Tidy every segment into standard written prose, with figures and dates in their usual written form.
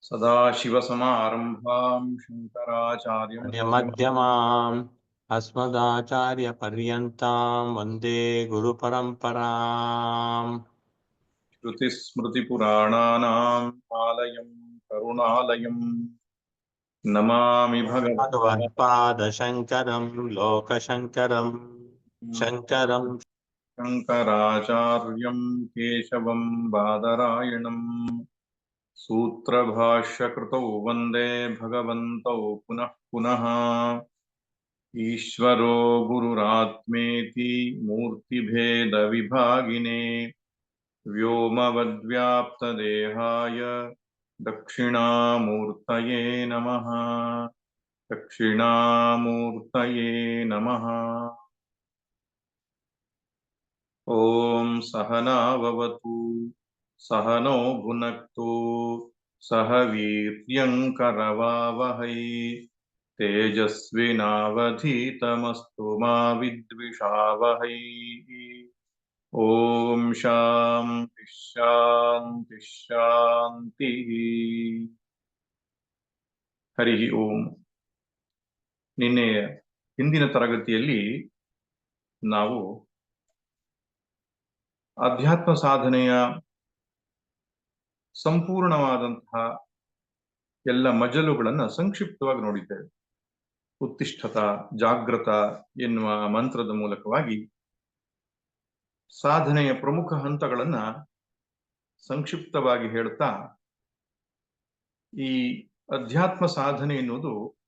सदाशिवसमारम्भां शङ्कराचार्यमध्यमाम् मध्यमाम् अस्मदाचार्यपर्यन्तां वन्दे गुरुपरम्पराम्। श्रुतिस्मृतिपुराणानाम् आलयं करुणालयं नमामि भगवत्पादशङ्करं लोकशङ्करं शङ्करं शङ्कराचार्यं केशवं बादरायणम् सूत्रभाष्यकृतौ वन्दे भगवन्तौ पुनः पुनः ईश्वरो गुरुरात्मेति मूर्तिभेदविभागिने व्योमवद्व्याप्तदेहाय दक्षिणामूर्तये नमः। दक्षिणामूर्तये नमः। ॐ सहना भवतु सहनो भुनक्तु सह वीर्यङ्करवावहै तेजस्विनावधीतमस्तु मा विद्विषावहै। ओम शांति शांति शांति। ಹರಿ ಓಂ. ನಿನ್ನೆ ಹಿಂದಿನ ತರಗತಿಯಲ್ಲಿ ನಾವು ಅಧ್ಯಾತ್ಮ ಸಾಧನೆಯ ಸಂಪೂರ್ಣವಾದಂತಹ ಎಲ್ಲ ಮಜಲುಗಳನ್ನು ಸಂಕ್ಷಿಪ್ತವಾಗಿ ನೋಡಿದ್ದೇವೆ. ಉತ್ತಿಷ್ಠತ ಜಾಗೃತ ಎನ್ನುವ ಮಂತ್ರದ ಮೂಲಕವಾಗಿ ಸಾಧನೆಯ ಪ್ರಮುಖ ಹಂತಗಳನ್ನ ಸಂಕ್ಷಿಪ್ತವಾಗಿ ಹೇಳ್ತಾ ಈ ಅಧ್ಯಾತ್ಮ ಸಾಧನೆ ಎನ್ನುವುದು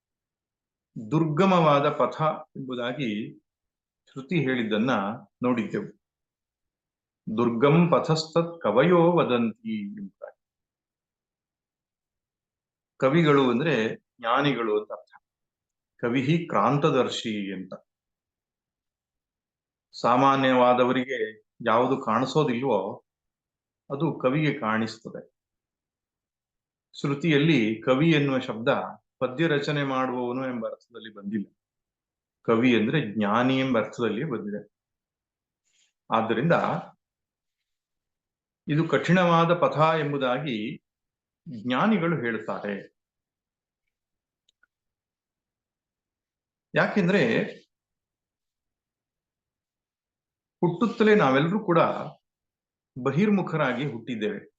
ದುರ್ಗಮವಾದ ಪಥ ಎಂಬುದಾಗಿ ಶ್ರುತಿ ಹೇಳಿದ್ದನ್ನ ನೋಡಿದ್ದೆವು. ದುರ್ಗಂ ಪಥಸ್ತತ್ ಕವಯೋ ವದಂತಿ ಎಂಬುದಾಗಿ. ಕವಿಗಳು ಅಂದ್ರೆ ಜ್ಞಾನಿಗಳು ಅಂತ ಅರ್ಥ. ಕವಿಹಿ ಕ್ರಾಂತದರ್ಶಿ ಅಂತ. ಸಾಮಾನ್ಯವಾದವರಿಗೆ ಯಾವುದು ಕಾಣಿಸೋದಿಲ್ವೋ ಅದು ಕವಿಗೆ ಕಾಣಿಸ್ತದೆ. ಶ್ರುತಿಯಲ್ಲಿ ಕವಿ ಎನ್ನುವ ಶಬ್ದ ಪದ್ಯ ರಚನೆ ಮಾಡುವವನು ಎಂಬ ಅರ್ಥದಲ್ಲಿ ಬಂದಿಲ್ಲ. ಕವಿ ಅಂದ್ರೆ ಜ್ಞಾನಿ ಎಂಬ ಅರ್ಥದಲ್ಲಿ ಬಂದಿದೆ. ಆದ್ದರಿಂದ ಇದು ಕಠಿಣವಾದ ಪಥ ಎಂಬುದಾಗಿ ಜ್ಞಾನಿಗಳು ಹೇಳುತ್ತಾರೆ. ಯಾಕೆಂದ್ರೆ ಹುಟ್ಟುತ್ತಲೇ ನಾವೆಲ್ಲರೂ ಕೂಡ ಬಹಿರ್ಮುಖರಾಗಿ ಹುಟ್ಟಿದ್ದೇವೆ.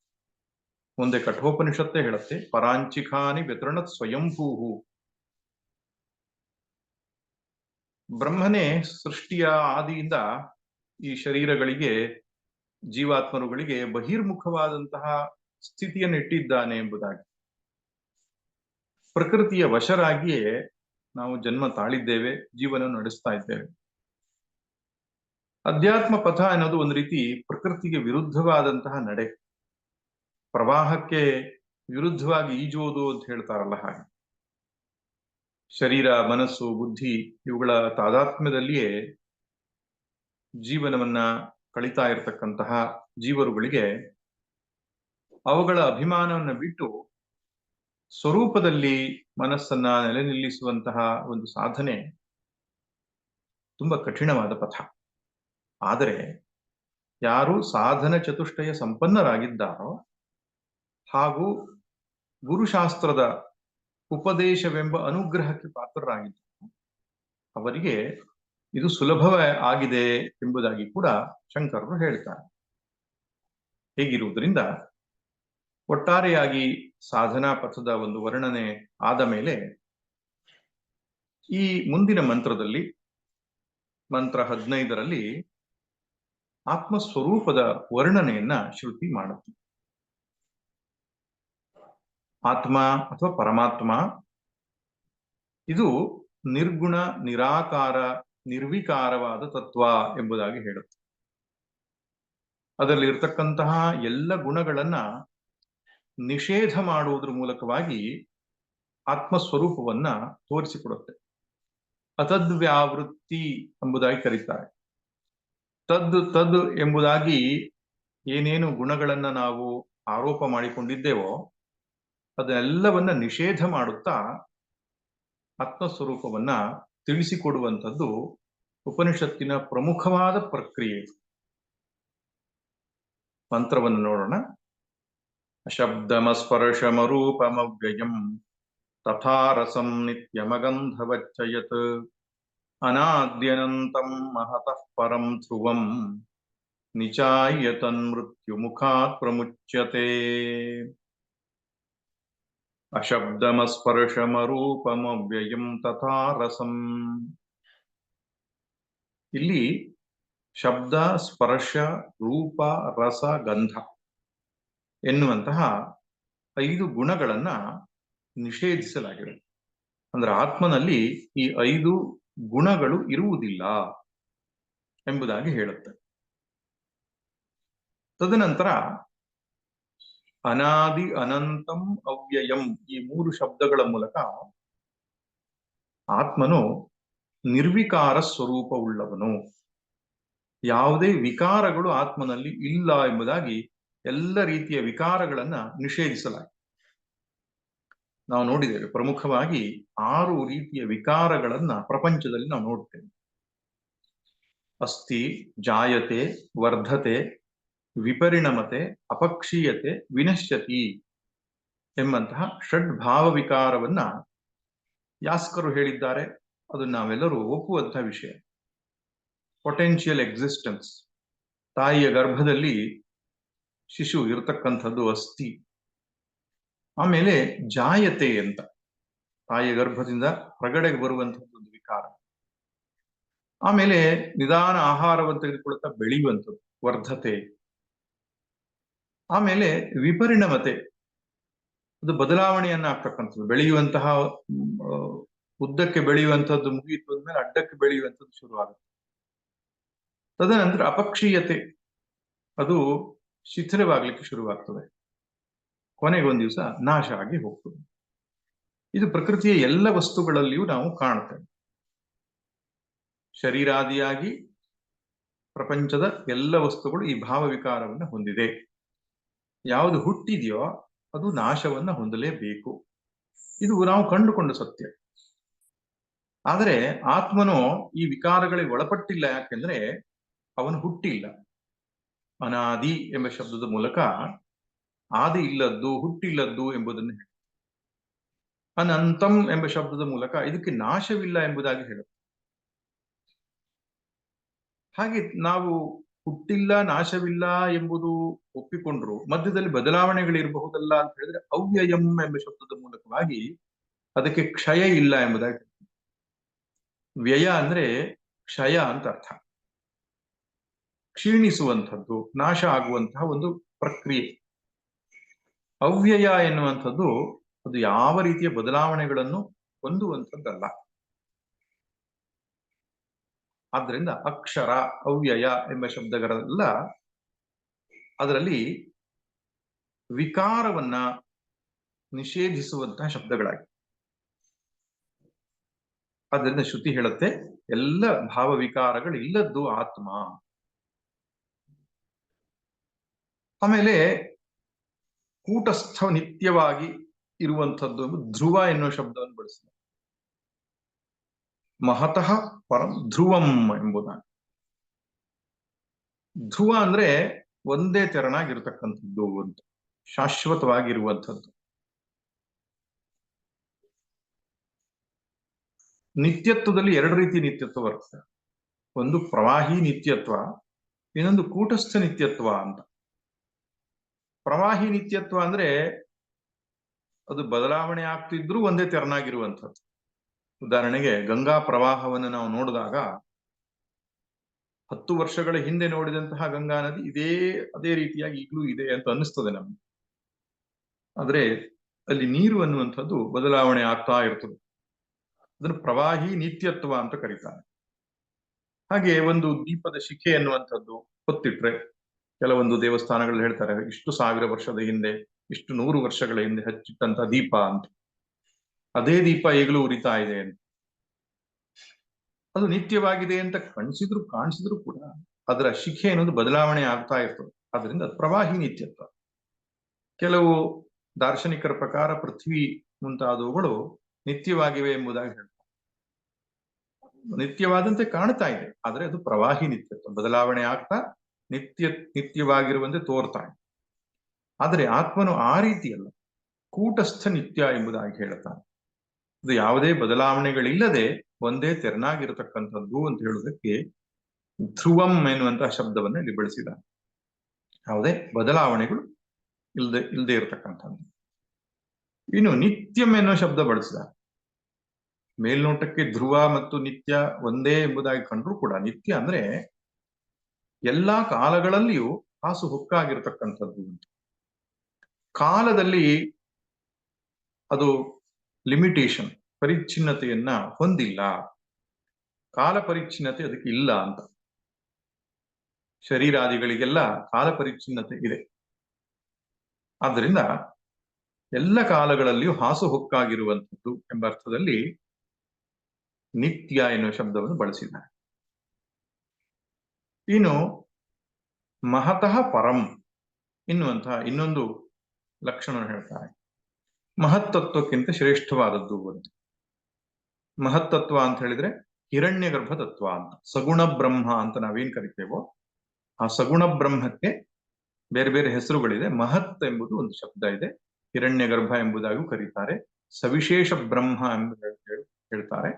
ಮುಂದೆ ಕಠೋಪನಿಷತ್ತೇ ಹೇಳುತ್ತೆ, ಪರಾಂಚಿಖಾನಿ ವ್ಯತೃಣತ್ ಸ್ವಯಂಭೂಹು. ಬ್ರಹ್ಮನೇ ಸೃಷ್ಟಿಯ ಆದಿಯಿಂದ ಈ ಶರೀರಗಳಿಗೆ, ಜೀವಾತ್ಮರುಗಳಿಗೆ ಬಹಿರ್ಮುಖವಾದಂತಹ ಸ್ಥಿತಿಯನ್ನು ಇಟ್ಟಿದ್ದಾನೆ ಎಂಬುದಾಗಿ. ಪ್ರಕೃತಿಯ ವಶರಾಗಿಯೇ ನಾವು ಜನ್ಮ ತಾಳಿದ್ದೇವೆ, ಜೀವನ ನಡೆಸ್ತಾ ಇದ್ದೇವೆ. ಅಧ್ಯಾತ್ಮ ಪಥ ಅನ್ನೋದು ಒಂದು ರೀತಿ ಪ್ರಕೃತಿಗೆ ವಿರುದ್ಧವಾದಂತಹ ನಡೆ. ಪ್ರವಾಹಕ್ಕೆ ವಿರುದ್ಧವಾಗಿ ಈಜುವುದು ಅಂತ ಹೇಳ್ತಾರಲ್ಲ ಹಾಗೆ. ಶರೀರ, ಮನಸ್ಸು, ಬುದ್ಧಿ ಇವುಗಳ ತಾದಾತ್ಮ್ಯದಲ್ಲಿಯೇ ಜೀವನವನ್ನ ಕಳೀತಾ ಇರತಕ್ಕಂತಹ ಜೀವರುಗಳಿಗೆ ಅವುಗಳ ಅಭಿಮಾನವನ್ನು ಬಿಟ್ಟು ಸ್ವರೂಪದಲ್ಲಿ ಮನಸ್ಸನ್ನ ನೆಲೆ ನಿಲ್ಲಿಸುವಂತಹ ಒಂದು ಸಾಧನೆ ತುಂಬಾ ಕಠಿಣವಾದ ಪಥ. ಆದರೆ ಯಾರು ಸಾಧನ ಚತುಷ್ಟಯ ಸಂಪನ್ನರಾಗಿದ್ದಾರೋ ಹಾಗೂ ಗುರುಶಾಸ್ತ್ರದ ಉಪದೇಶವೆಂಬ ಅನುಗ್ರಹಕ್ಕೆ ಪಾತ್ರರಾಗಿದ್ದಾರೆ ಅವರಿಗೆ ಇದು ಸುಲಭವೇ ಆಗಿದೆ ಎಂಬುದಾಗಿ ಕೂಡ ಶಂಕರರು ಹೇಳ್ತಾರೆ. ಹೀಗಿರುವುದರಿಂದ ಒಟ್ಟಾರೆಯಾಗಿ ಸಾಧನಾ ಪಥದ ಒಂದು ವರ್ಣನೆ ಆದ ಮೇಲೆ ಈ ಮುಂದಿನ ಮಂತ್ರದಲ್ಲಿ, ಮಂತ್ರ 15ರಲ್ಲಿ ಆತ್ಮಸ್ವರೂಪದ ವರ್ಣನೆಯನ್ನ ಶ್ರುತಿ ಮಾಡುತ್ತೆ. ಆತ್ಮ ಅಥವಾ ಪರಮಾತ್ಮ ಇದು ನಿರ್ಗುಣ, ನಿರಾಕಾರ, ನಿರ್ವಿಕಾರವಾದ ತತ್ವ ಎಂಬುದಾಗಿ ಹೇಳುತ್ತೆ. ಅದರಲ್ಲಿ ಇರತಕ್ಕಂತಹ ಎಲ್ಲ ಗುಣಗಳನ್ನ ನಿಷೇಧ ಮಾಡುವುದರ ಮೂಲಕವಾಗಿ ಆತ್ಮಸ್ವರೂಪವನ್ನ ತೋರಿಸಿಕೊಡುತ್ತೆ. ಅತದ್ವ್ಯಾವೃತ್ತಿ ಎಂಬುದಾಗಿ ಕರೀತಾರೆ. ತದ್ ಎಂಬುದಾಗಿ ಏನೇನು ಗುಣಗಳನ್ನ ನಾವು ಆರೋಪ ಮಾಡಿಕೊಂಡಿದ್ದೇವೋ ಅದೆಲ್ಲವನ್ನ ನಿಷೇಧ ಮಾಡುತ್ತಾ ಆತ್ಮಸ್ವರೂಪವನ್ನ ತಿಳಿಸಿಕೊಡುವಂಥದ್ದು ಉಪನಿಷತ್ತಿನ ಪ್ರಮುಖವಾದ ಪ್ರಕ್ರಿಯೆ. ಮಂತ್ರವನ್ನು ನೋಡೋಣ. ಅಶಬ್ದಮಸ್ಪರ್ಶಮರೂಪಮವ್ಯಯಂ ತಥಾ ರಸಂ ನಿತ್ಯಮಗಂಧವಚ್ಚ ಯತ್ ಅನಾದ್ಯನಂತಂ ಮಹತಃ ಪರಂ ಧ್ರುವಂ ನಿಚಾಯ್ಯ ತನ್ಮೃತ್ಯುಮುಖಾತ್ ಪ್ರಮುಚ್ಯತೆ. ಅಶಬ್ದಮಸ್ಪರ್ಶಮರೂಪಮವ್ಯಯಂ ತಥಾ ರಸಂ. ಇಲ್ಲಿ ಶಬ್ದ, ಸ್ಪರ್ಶ, ರೂಪ, ರಸ, ಗಂಧ ಎನ್ನುವಂತಹ 5 ಗುಣಗಳನ್ನ ನಿಷೇಧಿಸಲಾಗಿದೆ. ಅಂದ್ರೆ ಆತ್ಮನಲ್ಲಿ ಈ 5 ಗುಣಗಳು ಇರುವುದಿಲ್ಲ ಎಂಬುದಾಗಿ ಹೇಳುತ್ತೆ. ತದನಂತರ ಅನಾದಿ ಅನಂತಂ ಅವ್ಯಯಂ ಈ 3 ಶಬ್ದಗಳ ಮೂಲಕ ಆತ್ಮನು ನಿರ್ವಿಕಾರ ಸ್ವರೂಪವುಳ್ಳವನು, ಯಾವುದೇ ವಿಕಾರಗಳು ಆತ್ಮನಲ್ಲಿ ಇಲ್ಲ ಎಂಬುದಾಗಿ ಎಲ್ಲ ರೀತಿಯ ವಿಕಾರಗಳನ್ನ ನಿಷೇಧಿಸಲಾಗಿದೆ. ನಾವು ನೋಡಿದ್ದೇವೆ, ಪ್ರಮುಖವಾಗಿ 6 ರೀತಿಯ ವಿಕಾರಗಳನ್ನ ಪ್ರಪಂಚದಲ್ಲಿ ನಾವು ನೋಡ್ತೇವೆ. ಅಸ್ಥಿ, ಜಾಯತೆ, ವರ್ಧತೆ, ವಿಪರಿಣಮತೆ, ಅಪಕ್ಷೀಯತೆ, ವಿನಶ್ಯತಿ ಎಂಬಂತಹ ಷಡ್ಭಾವ ವಿಕಾರವನ್ನ ಯಾಸ್ಕರು ಹೇಳಿದ್ದಾರೆ. ಅದು ನಾವೆಲ್ಲರೂ ಒಪ್ಪುವಂತಹ ವಿಷಯ. ಪೊಟೆನ್ಷಿಯಲ್ ಎಕ್ಸಿಸ್ಟೆನ್ಸ್, ತಾಯಿಯ ಗರ್ಭದಲ್ಲಿ ಶಿಶು ಇರತಕ್ಕಂಥದ್ದು ಅಸ್ಥಿ. ಆಮೇಲೆ ಜಾಯತೆ ಅಂತ, ತಾಯಿಯ ಗರ್ಭದಿಂದ ಹೊರಗಡೆಗೆ ಬರುವಂತಹದ್ದು ವಿಕಾರ. ಆಮೇಲೆ ನಿಧಾನ ಆಹಾರವನ್ನು ತೆಗೆದುಕೊಳ್ಳುತ್ತಾ ಬೆಳೆಯುವಂಥದ್ದು ವರ್ಧತೆ. ಆಮೇಲೆ ವಿಪರಿಣಮತೆ, ಅದು ಬದಲಾವಣೆಯನ್ನ ಆಗ್ತಕ್ಕಂಥದ್ದು. ಬೆಳೆಯುವಂತಹ ಉದ್ದಕ್ಕೆ ಬೆಳೆಯುವಂಥದ್ದು ಮುಗಿಯಿತು ಅಂದ್ಮೇಲೆ ಅಡ್ಡಕ್ಕೆ ಬೆಳೆಯುವಂಥದ್ದು ಶುರುವಾಗುತ್ತೆ. ತದನಂತರ ಅಪಕ್ಷೀಯತೆ, ಅದು ಶಿಥಿಲವಾಗ್ಲಿಕ್ಕೆ ಶುರುವಾಗ್ತದೆ, ಕೊನೆಗೊಂದು ದಿವಸ ನಾಶ ಆಗಿ ಹೋಗ್ತದೆ. ಇದು ಪ್ರಕೃತಿಯ ಎಲ್ಲ ವಸ್ತುಗಳಲ್ಲಿಯೂ ನಾವು ಕಾಣುತ್ತೇವೆ. ಶರೀರಾದಿಯಾಗಿ ಪ್ರಪಂಚದ ಎಲ್ಲ ವಸ್ತುಗಳು ಈ ಭಾವ ವಿಕಾರವನ್ನು ಹೊಂದಿದೆ. ಯಾವುದು ಹುಟ್ಟಿದೆಯೋ ಅದು ನಾಶವನ್ನ ಹೊಂದಲೇಬೇಕು. ಇದು ನಾವು ಕಂಡುಕೊಂಡ ಸತ್ಯ. ಆದರೆ ಆತ್ಮನು ಈ ವಿಕಾರಗಳಿಗೆ ಒಳಪಟ್ಟಿಲ್ಲ. ಯಾಕೆಂದ್ರೆ ಅವನು ಹುಟ್ಟಿಲ್ಲ. ಅನಾದಿ ಎಂಬ ಶಬ್ದದ ಮೂಲಕ ಆದಿ ಇಲ್ಲದ್ದು, ಹುಟ್ಟಿಲ್ಲದ್ದು ಎಂಬುದನ್ನು ಹೇಳುತ್ತೆ. ಅನಂತಂ ಎಂಬ ಶಬ್ದದ ಮೂಲಕ ಇದಕ್ಕೆ ನಾಶವಿಲ್ಲ ಎಂಬುದಾಗಿ ಹೇಳುತ್ತೆ. ಹಾಗೆ ನಾವು ಹುಟ್ಟಿಲ್ಲ, ನಾಶವಿಲ್ಲ ಎಂಬುದು ಒಪ್ಪಿಕೊಂಡ್ರು ಮಧ್ಯದಲ್ಲಿ ಬದಲಾವಣೆಗಳಿರಬಹುದಲ್ಲ ಅಂತ ಹೇಳಿದ್ರೆ ಅವ್ಯಯಂ ಎಂಬ ಶಬ್ದದ ಮೂಲಕವಾಗಿ ಅದಕ್ಕೆ ಕ್ಷಯ ಇಲ್ಲ ಎಂಬುದಾಗಿ. ವ್ಯಯ ಅಂದ್ರೆ ಕ್ಷಯ ಅಂತ ಅರ್ಥ. ಕ್ಷೀಣಿಸುವಂಥದ್ದು, ನಾಶ ಆಗುವಂತಹ ಒಂದು ಪ್ರಕ್ರಿಯೆ. ಅವ್ಯಯ ಎನ್ನುವಂಥದ್ದು ಅದು ಯಾವ ರೀತಿಯ ಬದಲಾವಣೆಗಳನ್ನು ಹೊಂದುವಂಥದ್ದಲ್ಲ. ಆದ್ರಿಂದ ಅಕ್ಷರ, ಅವ್ಯಯ ಎಂಬ ಶಬ್ದಗಳೆಲ್ಲ ಅದರಲ್ಲಿ ವಿಕಾರವನ್ನ ನಿಷೇಧಿಸುವಂತಹ ಶಬ್ದಗಳಾಗಿವೆ. ಆದ್ದರಿಂದ ಶ್ರುತಿ ಹೇಳುತ್ತೆ ಎಲ್ಲ ಭಾವ ವಿಕಾರಗಳಿಲ್ಲದ್ದು ಆತ್ಮ. ಆಮೇಲೆ ಕೂಟಸ್ಥ ನಿತ್ಯವಾಗಿ ಇರುವಂಥದ್ದು ಧ್ರುವ ಎನ್ನುವ ಶಬ್ದವನ್ನು ಬಳಸಿದೆ. ಮಹತಃ ಪರಂ ಧ್ರುವಂ ಎಂಬುದಾಗಿ. ಧ್ರುವ ಅಂದ್ರೆ ಒಂದೇ ತೆರನಾಗಿರ್ತಕ್ಕಂಥದ್ದು ಅಂತ, ಶಾಶ್ವತವಾಗಿರುವಂಥದ್ದು. ನಿತ್ಯತ್ವದಲ್ಲಿ 2 ರೀತಿ ನಿತ್ಯತ್ವ ಬರುತ್ತೆ. ಒಂದು ಪ್ರವಾಹಿ ನಿತ್ಯತ್ವ, ಇನ್ನೊಂದು ಕೂಟಸ್ಥ ನಿತ್ಯತ್ವ ಅಂತ. ಪ್ರವಾಹಿ ನಿತ್ಯತ್ವ ಅಂದ್ರೆ ಅದು ಬದಲಾವಣೆ ಆಗ್ತಿದ್ರೂ ಒಂದೇ ತೆರನಾಗಿರುವಂಥದ್ದು. ಉದಾಹರಣೆಗೆ ಗಂಗಾ ಪ್ರವಾಹವನ್ನು ನಾವು ನೋಡಿದಾಗ 10 ವರ್ಷಗಳ ಹಿಂದೆ ನೋಡಿದಂತಹ ಗಂಗಾ ನದಿ ಅದೇ ರೀತಿಯಾಗಿ ಈಗಲೂ ಇದೆ ಅಂತ ಅನ್ನಿಸ್ತದೆ ನಮ್ಗೆ. ಆದ್ರೆ ಅಲ್ಲಿ ನೀರು ಅನ್ನುವಂಥದ್ದು ಬದಲಾವಣೆ ಆಗ್ತಾ ಇರ್ತದೆ. ಅದನ್ನು ಪ್ರವಾಹಿ ನಿತ್ಯತ್ವ ಅಂತ ಕರೀತಾರೆ. ಹಾಗೆ ಒಂದು ದೀಪದ ಶಿಖೆ ಅನ್ನುವಂಥದ್ದು ಹೊತ್ತಿಟ್ರೆ, ಕೆಲವೊಂದು ದೇವಸ್ಥಾನಗಳಲ್ಲಿ ಹೇಳ್ತಾರೆ ಇಷ್ಟು 1000 ವರ್ಷದ ಹಿಂದೆ, ಇಷ್ಟು 100 ವರ್ಷಗಳ ಹಿಂದೆ ಹಚ್ಚಿಟ್ಟಂತ ದೀಪ ಅಂತ. ಅದೇ ದೀಪ ಈಗಲೂ ಉರಿತಾ ಇದೆ ಅಂತ. ಅದು ನಿತ್ಯವಾಗಿದೆ ಅಂತ ಕಾಣಿಸಿದ್ರು ಕೂಡ ಅದರ ಶಿಖೆ ಅನ್ನೋದು ಬದಲಾವಣೆ ಆಗ್ತಾ ಇರ್ತದೆ. ಅದರಿಂದ ಪ್ರವಾಹಿ ನಿತ್ಯತ್ವ. ಕೆಲವು ದಾರ್ಶನಿಕರ ಪ್ರಕಾರ ಪೃಥ್ವಿ ಮುಂತಾದವುಗಳು ನಿತ್ಯವಾಗಿವೆ ಎಂಬುದಾಗಿ ಹೇಳ್ತಾರೆ. ನಿತ್ಯವಾದಂತೆ ಕಾಣ್ತಾ ಇದೆ, ಆದ್ರೆ ಅದು ಪ್ರವಾಹಿ ನಿತ್ಯತ್ವ, ಬದಲಾವಣೆ ಆಗ್ತಾ ನಿತ್ಯವಾಗಿರುವಂತೆ ತೋರ್ತಾ ಇದೆ. ಆದರೆ ಆತ್ಮನು ಆ ರೀತಿಯಲ್ಲ, ಕೂಟಸ್ಥ ನಿತ್ಯ ಎಂಬುದಾಗಿ ಹೇಳುತ್ತಾನೆ. ಇದು ಯಾವುದೇ ಬದಲಾವಣೆಗಳಿಲ್ಲದೆ ಒಂದೇ ತೆರನಾಗಿರತಕ್ಕಂಥದ್ದು ಅಂತ ಹೇಳುವುದಕ್ಕೆ ಧ್ರುವಂ ಎನ್ನುವಂತಹ ಶಬ್ದವನ್ನು ಇಲ್ಲಿ ಬಳಸಿದ್ದಾನೆ. ಯಾವುದೇ ಬದಲಾವಣೆಗಳು ಇಲ್ಲದೆ ಇರತಕ್ಕಂಥದ್ದು. ಇನ್ನು ನಿತ್ಯಂ ಎನ್ನುವ ಶಬ್ದ ಬಳಸಿದ. ಮೇಲ್ನೋಟಕ್ಕೆ ಧ್ರುವ ಮತ್ತು ನಿತ್ಯ ಒಂದೇ ಎಂಬುದಾಗಿ ಕಂಡ್ರೂ ಕೂಡ ನಿತ್ಯ ಅಂದ್ರೆ ಎಲ್ಲಾ ಕಾಲಗಳಲ್ಲಿಯೂ ಹಾಸುಹೊಕ್ಕಾಗಿರ್ತಕ್ಕಂಥದ್ದು. ಕಾಲದಲ್ಲಿ ಅದು ಲಿಮಿಟೇಷನ್, ಪರಿಚ್ಛಿನ್ನತೆಯನ್ನ ಹೊಂದಿಲ್ಲ. ಕಾಲ ಪರಿಚ್ಛಿನ್ನತೆ ಅದಕ್ಕೆ ಇಲ್ಲ ಅಂತ. ಶರೀರಾದಿಗಳಿಗೆಲ್ಲ ಕಾಲ ಪರಿಚ್ಛಿನ್ನತೆ ಇದೆ. ಆದ್ದರಿಂದ ಎಲ್ಲ ಕಾಲಗಳಲ್ಲಿಯೂ ಹಾಸುಹೊಕ್ಕಾಗಿರುವಂಥದ್ದು ಎಂಬ ಅರ್ಥದಲ್ಲಿ ನಿತ್ಯ ಎನ್ನುವ ಶಬ್ದವನ್ನು ಬಳಸಿದ್ದಾರೆ. ಇನ್ನು ಮಹತಃ ಪರಂ ಎನ್ನುವಂತಹ ಇನ್ನೊಂದು ಲಕ್ಷಣ ಹೇಳ್ತಾರೆ. ಮಹತ್ತತ್ವಕ್ಕಿಂತ ಶ್ರೇಷ್ಠವಾದದ್ದು ಅಂತ. ಮಹತ್ತತ್ವ ಅಂತ ಹೇಳಿದ್ರೆ ಹಿರಣ್ಯ ಗರ್ಭ ತತ್ವ ಅಂತ, ಸಗುಣ ಬ್ರಹ್ಮ ಅಂತ ನಾವೇನ್ ಕರಿತೇವೋ ಆ ಸಗುಣ ಬ್ರಹ್ಮಕ್ಕೆ ಬೇರೆ ಬೇರೆ ಹೆಸರುಗಳಿದೆ. ಮಹತ್ ಎಂಬುದು ಒಂದು ಶಬ್ದ ಇದೆ, ಹಿರಣ್ಯ ಗರ್ಭ ಎಂಬುದಾಗೂ ಕರೀತಾರೆ, ಸವಿಶೇಷ ಬ್ರಹ್ಮ ಎಂದು ಹೇಳ್ತಾರೆ.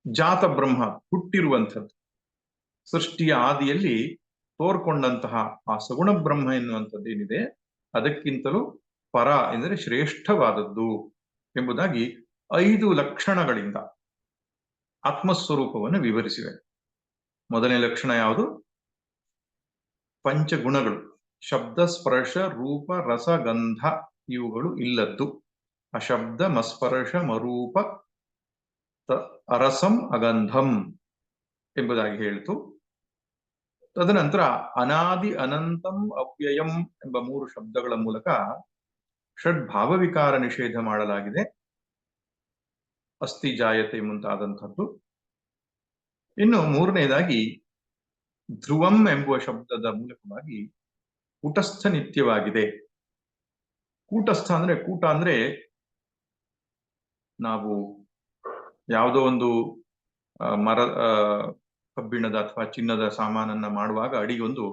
ಜಾತ ಬ್ರಹ್ಮ, ಹುಟ್ಟಿರುವಂಥದ್ದು, ಸೃಷ್ಟಿಯ ಆದಿಯಲ್ಲಿ ತೋರ್ಕೊಂಡಂತಹ ಆ ಸಗುಣ ಬ್ರಹ್ಮ ಎನ್ನುವಂಥದ್ದು ಏನಿದೆ ಅದಕ್ಕಿಂತಲೂ ಪರ ಎಂದರೆ ಶ್ರೇಷ್ಠವಾದದ್ದು ಎಂಬುದಾಗಿ 5 ಲಕ್ಷಣಗಳಿಂದ ಆತ್ಮಸ್ವರೂಪವನ್ನು ವಿವರಿಸಿವೆ. ಮೊದಲನೇ ಲಕ್ಷಣ ಯಾವುದು? ಪಂಚಗುಣಗಳು, ಶಬ್ದ ಸ್ಪರ್ಶ ರೂಪ ರಸ ಗಂಧ ಇವುಗಳು ಇಲ್ಲದ್ದು. ಅಶಬ್ದ ಮಸ್ಪರ್ಶ ಮರೂಪ ಅರಸಂ ಅಗಂಧಂ ಎಂಬುದಾಗಿ ಹೇಳಿತು. ತದನಂತರ ಅನಾದಿ ಅನಂತಂ ಅವ್ಯಯಂ ಎಂಬ 3 ಶಬ್ದಗಳ ಮೂಲಕ ಷಡ್ಭಾವವಿಕಾರ ನಿಷೇಧ ಮಾಡಲಾಗಿದೆ. ಅಸ್ಥಿ ಜಾಯತೆ ಮುಂತಾದಂಥದ್ದು. ಇನ್ನು ಮೂರನೇದಾಗಿ ಧ್ರುವಂ ಎಂಬುವ ಶಬ್ದದ ಮೂಲಕವಾಗಿ ಕೂಟಸ್ಥ ನಿತ್ಯವಾಗಿದೆ. ಕೂಟಸ್ಥ ಅಂದ್ರೆ, ಕೂಟ ಅಂದ್ರೆ ನಾವು ಯಾವುದೋ ಒಂದು ಕಬ್ಬಿಣದ ಅಥವಾ ಚಿನ್ನದ ಸಾಮಾನನ್ನ ಮಾಡುವಾಗ ಅಡಿಗೆ ಒಂದು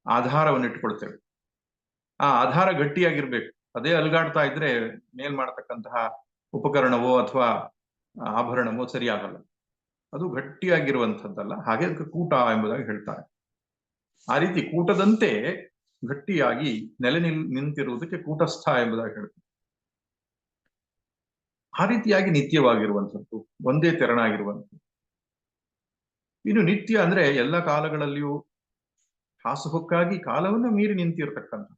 ಆಧಾರವನ್ನು ಇಟ್ಕೊಳ್ತೇವೆ. ಆ ಆಧಾರ ಗಟ್ಟಿಯಾಗಿರ್ಬೇಕು. ಅದೇ ಅಲ್ಗಾಡ್ತಾ ಇದ್ರೆ ಮೇಲ್ ಮಾಡತಕ್ಕಂತಹ ಉಪಕರಣವೋ ಅಥವಾ ಆಭರಣವೋ ಸರಿಯಾಗಲ್ಲ. ಅದು ಗಟ್ಟಿಯಾಗಿರುವಂಥದ್ದಲ್ಲ. ಹಾಗೆ ಅದಕ್ಕೆ ಕೂಟ ಎಂಬುದಾಗಿ ಹೇಳ್ತಾರೆ. ಆ ರೀತಿ ಕೂಟದಂತೆ ಗಟ್ಟಿಯಾಗಿ ನಿಂತಿರುವುದಕ್ಕೆ ಕೂಟಸ್ಥ ಎಂಬುದಾಗಿ ಹೇಳ್ತಾರೆ. ಆ ರೀತಿಯಾಗಿ ನಿತ್ಯವಾಗಿರುವಂಥದ್ದು, ಒಂದೇ ತೆರನಾಗಿರುವಂಥದ್ದು. ಇನ್ನು ನಿತ್ಯ ಅಂದ್ರೆ ಎಲ್ಲ ಕಾಲಗಳಲ್ಲಿಯೂ ಹಾಸುಹೊಕ್ಕಾಗಿ ಕಾಲವನ್ನು ಮೀರಿ ನಿಂತಿರತಕ್ಕಂಥದ್ದು.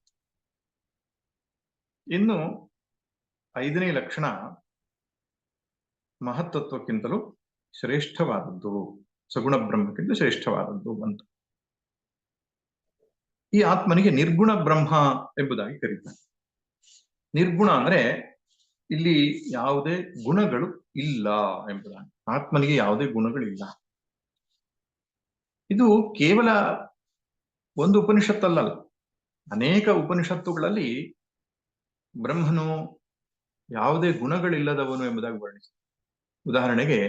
ಇನ್ನು 5ನೇ ಲಕ್ಷಣ ಮಹತ್ತತ್ವಕ್ಕಿಂತಲೂ ಶ್ರೇಷ್ಠವಾದದ್ದು, ಸಗುಣ ಬ್ರಹ್ಮಕ್ಕಿಂತ ಶ್ರೇಷ್ಠವಾದದ್ದು ಅಂತ. ಈ ಆತ್ಮನಿಗೆ ನಿರ್ಗುಣ ಬ್ರಹ್ಮ ಎಂಬುದಾಗಿ ಕರೀತಾರೆ. ನಿರ್ಗುಣ ಅಂದ್ರೆ ಇಲ್ಲಿ ಯಾವುದೇ ಗುಣಗಳು ಇಲ್ಲ ಎಂಬುದಾಗಿ. ಆತ್ಮನಿಗೆ ಯಾವುದೇ ಗುಣಗಳಿಲ್ಲ. ಇದು ಕೇವಲ ಒಂದು ಉಪನಿಷತ್ತಲ್ಲ, ಅನೇಕ ಉಪನಿಷತ್ತುಗಳಲ್ಲಿ ಬ್ರಹ್ಮನು ಯಾವುದೇ ಗುಣಗಳಿಲ್ಲದವನು ಎಂಬುದಾಗಿ ವರ್ಣಿಸ. ಉದಾಹರಣೆಗೆ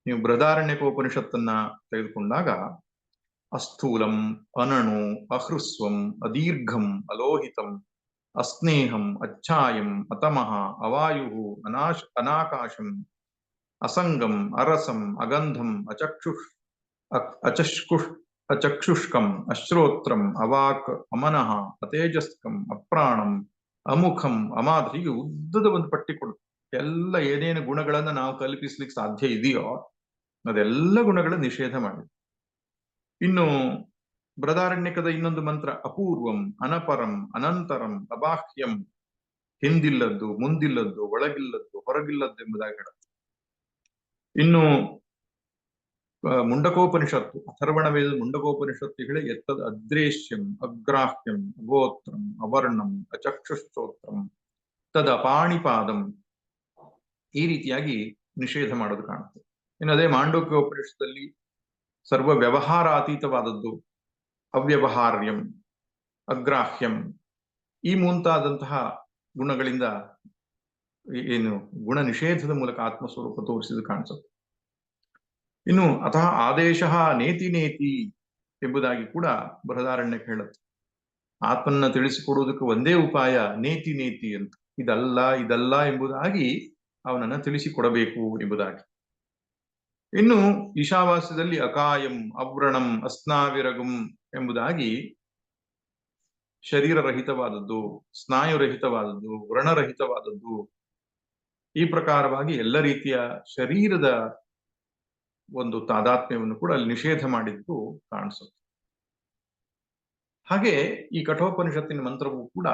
ನೀವು ಬೃಹದಾರಣ್ಯಕೋಪನಿಷತ್ತನ್ನ ತೆಗೆದುಕೊಂಡಾಗ ಅಸ್ಥೂಲಂ ಅನಣು ಅಹೃಸ್ವಂ ಅದೀರ್ಘಂ ಅಲೋಹಿತಂ ಅಸ್ನೇಹಂ ಅಚ್ಛಾಯಂ ಅತಮಃ ಅವಾಯು ಅನಾಕಾಶಂ ಅಸಂಗಂ ಅರಸಂ ಅಗಂಧಂ ಅಚಕ್ಷುಷ್ಕಂ ಅಶ್ರೋತ್ರಂ ಅವಾಕ್ ಅಮನಃ ಅತೇಜಸ್ಕಂ ಅಪ್ರಾಣಂ ಅಮುಖಂ ಅಮಾಧ, ಹೀಗೆ ಉದ್ದದ ಒಂದು ಪಟ್ಟಿ ಕೊಡು. ಎಲ್ಲ ಏನೇನು ಗುಣಗಳನ್ನ ನಾವು ಕಲ್ಪಿಸ್ಲಿಕ್ಕೆ ಸಾಧ್ಯ ಇದೆಯೋ ಅದೆಲ್ಲ ಗುಣಗಳ ನಿಷೇಧ ಮಾಡಿದೆ. ಇನ್ನು ಬೃಹದಾರಣ್ಯಕದ ಇನ್ನೊಂದು ಮಂತ್ರ ಅಪೂರ್ವಂ ಅನಪರಂ ಅನಂತರಂ ಅಬಾಹ್ಯಂ, ಹಿಂದಿಲ್ಲದ್ದು ಮುಂದಿಲ್ಲದ್ದು ಒಳಗಿಲ್ಲದ್ದು ಹೊರಗಿಲ್ಲದ್ದು ಎಂಬುದಾಗಿ ಹೇಳುತ್ತೆ. ಇನ್ನು ಮುಂಡಕೋಪನಿಷತ್ತು, ಅಥರ್ವಣ ವೇದ ಮುಂಡಕೋಪನಿಷತ್ತುಗಳೇ ಎತ್ತದ ಅದ್ರೇಶ್ಯಂ ಅಗ್ರಾಹ್ಯಂ ಅಗೋತ್ರಂ ಅವರ್ಣಂ ಅಚಕ್ಷುಶ್ಚೋತ್ರಂ ತದ ಪಾಣಿಪಾದಂ, ಈ ರೀತಿಯಾಗಿ ನಿಷೇಧ ಮಾಡೋದು ಕಾಣುತ್ತೆ. ಇನ್ನು ಅದೇ ಮಾಂಡೋಕ್ಯೋಪನಿಷತ್ತಲ್ಲಿ ಸರ್ವ ವ್ಯವಹಾರಾತೀತವಾದದ್ದು, ಅವ್ಯವಹಾರ್ಯಂ ಅಗ್ರಾಹ್ಯಂ, ಈ ಮುಂತಾದಂತಹ ಗುಣಗಳಿಂದ ಏನು ಗುಣ ನಿಷೇಧದ ಮೂಲಕ ಆತ್ಮಸ್ವರೂಪ ತೋರಿಸಿದ ಕಾಣಿಸುತ್ತೆ. ಇನ್ನು ಅತಃ ಆದೇಶ ನೇತಿ ನೇತಿ ಎಂಬುದಾಗಿ ಕೂಡ ಬೃಹದಾರಣ್ಯಕ್ಕೆ ಹೇಳುತ್ತೆ. ಆತ್ಮನ್ನ ತಿಳಿಸಿಕೊಡುವುದಕ್ಕೆ ಒಂದೇ ಉಪಾಯ ನೇತಿ ನೇತಿ ಅಂತ, ಇದಲ್ಲ ಎಂಬುದಾಗಿ ಅವನನ್ನ ತಿಳಿಸಿಕೊಡಬೇಕು ಎಂಬುದಾಗಿ. ಇನ್ನು ಈಶಾವಾಸ್ಯದಲ್ಲಿ ಅಕಾಯಂ ಅವ್ರಣಂ ಅಸ್ನಾವಿರಗಂ ಎಂಬುದಾಗಿ ಶರೀರರಹಿತವಾದದ್ದು, ಸ್ನಾಯುರಹಿತವಾದದ್ದು, ವ್ರಣರಹಿತವಾದದ್ದು, ಈ ಪ್ರಕಾರವಾಗಿ ಎಲ್ಲ ರೀತಿಯ ಶರೀರದ ಒಂದು ತಾದಾತ್ಮ್ಯವನ್ನು ಕೂಡ ಅಲ್ಲಿ ನಿಷೇಧ ಮಾಡಿದ್ದು ಕಾಣಿಸುತ್ತೆ. ಹಾಗೆ ಈ ಕಠೋಪನಿಷತ್ತಿನ ಮಂತ್ರವು ಕೂಡ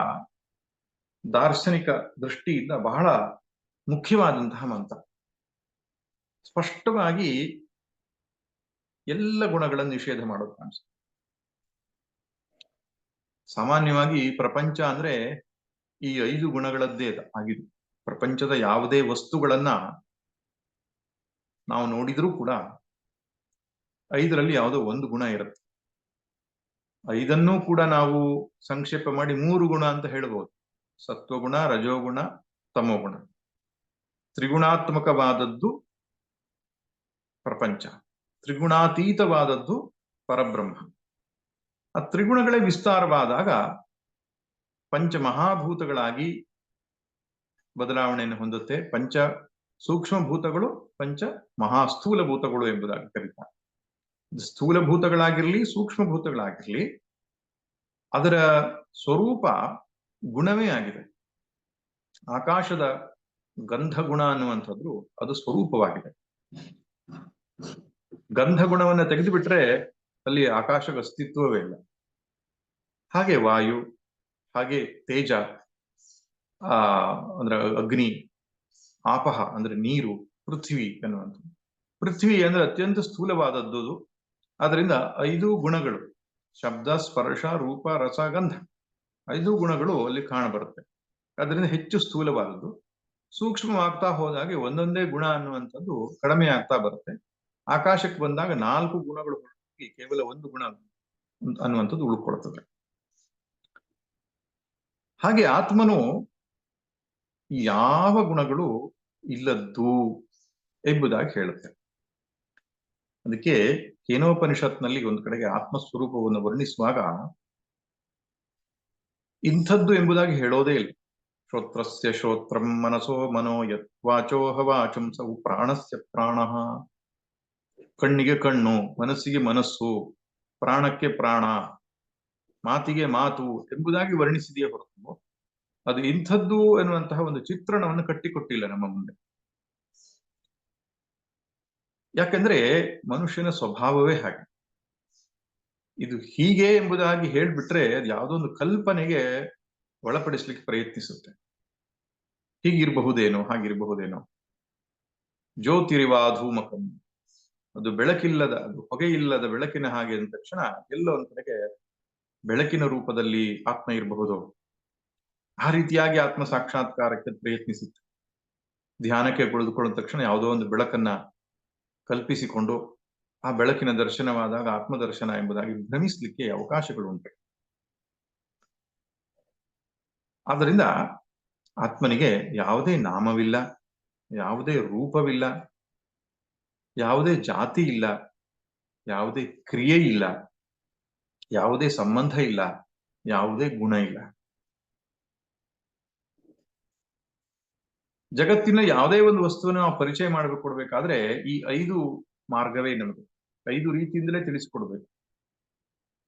ದಾರ್ಶನಿಕ ದೃಷ್ಟಿಯಿಂದ ಬಹಳ ಮುಖ್ಯವಾದಂತಹ ಮಂತ್ರ. ಸ್ಪಷ್ಟವಾಗಿ ಎಲ್ಲ ಗುಣಗಳನ್ನು ನಿಷೇಧ ಮಾಡೋದು ಕಾಣಿಸುತ್ತೆ. ಸಾಮಾನ್ಯವಾಗಿ ಪ್ರಪಂಚ ಅಂದ್ರೆ ಈ 5 ಗುಣಗಳದ್ದೇ ಆಗಿದೆ. ಪ್ರಪಂಚದ ಯಾವುದೇ ವಸ್ತುಗಳನ್ನ ನಾವು ನೋಡಿದ್ರೂ ಕೂಡ 5ರಲ್ಲಿ ಯಾವುದೋ ಒಂದು ಗುಣ ಇರುತ್ತೆ. 5ಅನ್ನೂ ಕೂಡ ನಾವು ಸಂಕ್ಷೇಪ ಮಾಡಿ 3 ಗುಣ ಅಂತ ಹೇಳ್ಬೋದು. ಸತ್ವಗುಣ, ರಜೋಗುಣ, ತಮೋಗುಣ. ತ್ರಿಗುಣಾತ್ಮಕವಾದದ್ದು ಪ್ರಪಂಚ, ತ್ರಿಗುಣಾತೀತವಾದದ್ದು ಪರಬ್ರಹ್ಮ. ಆ ತ್ರಿಗುಣಗಳೇ ವಿಸ್ತಾರವಾದಾಗ ಪಂಚಮಹಾಭೂತಗಳಾಗಿ ಬದಲಾವಣೆಯನ್ನು ಹೊಂದುತ್ತೆ. ಪಂಚ ಸೂಕ್ಷ್ಮಭೂತಗಳು, ಪಂಚ ಮಹಾಸ್ಥೂಲಭೂತಗಳು ಎಂಬುದಾಗಿ ಕರೀತಾರೆ. ಸ್ಥೂಲಭೂತಗಳಾಗಿರ್ಲಿ, ಸೂಕ್ಷ್ಮಭೂತಗಳಾಗಿರ್ಲಿ, ಅದರ ಸ್ವರೂಪ ಗುಣವೇ ಆಗಿದೆ. ಆಕಾಶದ ಗಂಧಗುಣ ಅನ್ನುವಂಥದ್ದು ಅದು ಸ್ವರೂಪವಾಗಿದೆ. ಗಂಧ ಗುಣವನ್ನ ತೆಗೆದುಬಿಟ್ರೆ ಅಲ್ಲಿ ಆಕಾಶದ ಅಸ್ತಿತ್ವವೇ ಇಲ್ಲ. ಹಾಗೆ ವಾಯು, ಹಾಗೆ ತೇಜ, ಅಂದ್ರೆ ಅಗ್ನಿ, ಆಪಹ ಅಂದ್ರೆ ನೀರು, ಪೃಥ್ವಿ ಎನ್ನುವಂಥದ್ದು. ಪೃಥ್ವಿ ಅಂದ್ರೆ ಅತ್ಯಂತ ಸ್ಥೂಲವಾದದ್ದು. ಅದರಿಂದ 5 ಗುಣಗಳು, ಶಬ್ದ, ಸ್ಪರ್ಶ, ರೂಪ, ರಸ, ಗಂಧ, 5 ಗುಣಗಳು ಅಲ್ಲಿ ಕಾಣಬರುತ್ತೆ. ಅದರಿಂದ ಹೆಚ್ಚು ಸ್ಥೂಲವಾದದ್ದು. ಸೂಕ್ಷ್ಮವಾಗ್ತಾ ಹೋದಾಗೆ ಒಂದೊಂದೇ ಗುಣ ಅನ್ನುವಂಥದ್ದು ಕಡಿಮೆ ಆಗ್ತಾ ಬರುತ್ತೆ. ಆಕಾಶಕ್ಕೆ ಬಂದಾಗ 4 ಗುಣಗಳು ಹೊರತುಪಡಿಸಿ ಕೇವಲ 1 ಗುಣ ಅನ್ನುವಂಥದ್ದು ಉಳ್ಕೊಳ್ತದೆ. ಹಾಗೆ ಆತ್ಮನು ಯಾವ ಗುಣಗಳು ಇಲ್ಲದ್ದು ಎಂಬುದಾಗಿ ಹೇಳುತ್ತೆ. ಅದಕ್ಕೆ ಕೇನೋಪನಿಷತ್ನಲ್ಲಿ ಒಂದು ಕಡೆಗೆ ಆತ್ಮಸ್ವರೂಪವನ್ನು ವರ್ಣಿಸುವಾಗ ಇಂಥದ್ದು ಎಂಬುದಾಗಿ ಹೇಳೋದೇ ಇಲ್ಲ. ಶ್ರೋತ್ರಸ್ಯ ಶ್ರೋತ್ರಂ ಮನಸೋ ಮನೋ ಯತ್ ವಾಚೋಹ ವಾಚಂ ಸವು ಪ್ರಾಣಸ್ಯ ಪ್ರಾಣಃ. ಕಣ್ಣಿಗೆ ಕಣ್ಣು, ಮನಸ್ಸಿಗೆ ಮನಸ್ಸು, ಪ್ರಾಣಕ್ಕೆ ಪ್ರಾಣ, ಮಾತಿಗೆ ಮಾತು ಎಂಬುದಾಗಿ ವರ್ಣಿಸಿದೆಯೇ ಹೊರತು ಅದು ಇಂಥದ್ದು ಎನ್ನುವಂತಹ ಒಂದು ಚಿತ್ರಣವನ್ನು ಕಟ್ಟಿಕೊಟ್ಟಿಲ್ಲ ನಮ್ಮ ಮುಂದೆ. ಯಾಕಂದ್ರೆ ಮನುಷ್ಯನ ಸ್ವಭಾವವೇ ಹಾಗೆ. ಇದು ಹೀಗೆ ಎಂಬುದಾಗಿ ಹೇಳ್ಬಿಟ್ರೆ ಅದು ಯಾವುದೋ ಒಂದು ಕಲ್ಪನೆಗೆ ಒಳಪಡಿಸ್ಲಿಕ್ಕೆ ಪ್ರಯತ್ನಿಸುತ್ತೆ. ಹೀಗಿರಬಹುದೇನೋ, ಹಾಗಿರಬಹುದೇನೋ. ಜ್ಯೋತಿರಿವಾಧೂಮಕಂ, ಅದು ಬೆಳಕಿಲ್ಲದ, ಅದು ಹೊಗೆ ಇಲ್ಲದ ಬೆಳಕಿನ ಹಾಗೆ ಅಂದ ತಕ್ಷಣ ಎಲ್ಲೋ ಒಂದ್ ಕಡೆಗೆ ಬೆಳಕಿನ ರೂಪದಲ್ಲಿ ಆತ್ಮ ಇರಬಹುದು. ಆ ರೀತಿಯಾಗಿ ಆತ್ಮ ಸಾಕ್ಷಾತ್ಕಾರಕ್ಕೆ ಪ್ರಯತ್ನಿಸುತ್ತೆ. ಧ್ಯಾನಕ್ಕೆ ಕುಳಿತುಕೊಳ್ಳದ ತಕ್ಷಣ ಯಾವುದೋ ಒಂದು ಬೆಳಕನ್ನ ಕಲ್ಪಿಸಿಕೊಂಡು ಆ ಬೆಳಕಿನ ದರ್ಶನವಾದಾಗ ಆತ್ಮದರ್ಶನ ಎಂಬುದಾಗಿ ಭ್ರಮಿಸ್ಲಿಕ್ಕೆ ಅವಕಾಶಗಳು ಉಂಟು. ಆದ್ದರಿಂದ ಆತ್ಮನಿಗೆ ಯಾವುದೇ ನಾಮವಿಲ್ಲ, ಯಾವುದೇ ರೂಪವಿಲ್ಲ, ಯಾವುದೇ ಜಾತಿ ಇಲ್ಲ, ಯಾವುದೇ ಕ್ರಿಯೆ ಇಲ್ಲ, ಯಾವುದೇ ಸಂಬಂಧ ಇಲ್ಲ, ಯಾವುದೇ ಗುಣ ಇಲ್ಲ. ಜಗತ್ತಿನ ಯಾವುದೇ ಒಂದು ವಸ್ತುವನ್ನು ನಾವು ಪರಿಚಯ ಮಾಡಿಕೊಡ್ಬೇಕಾದ್ರೆ ಈ 5 ಮಾರ್ಗವೇ ನಮಗೆ, 5 ರೀತಿಯಿಂದಲೇ ತಿಳಿಸ್ಕೊಡ್ಬೇಕು.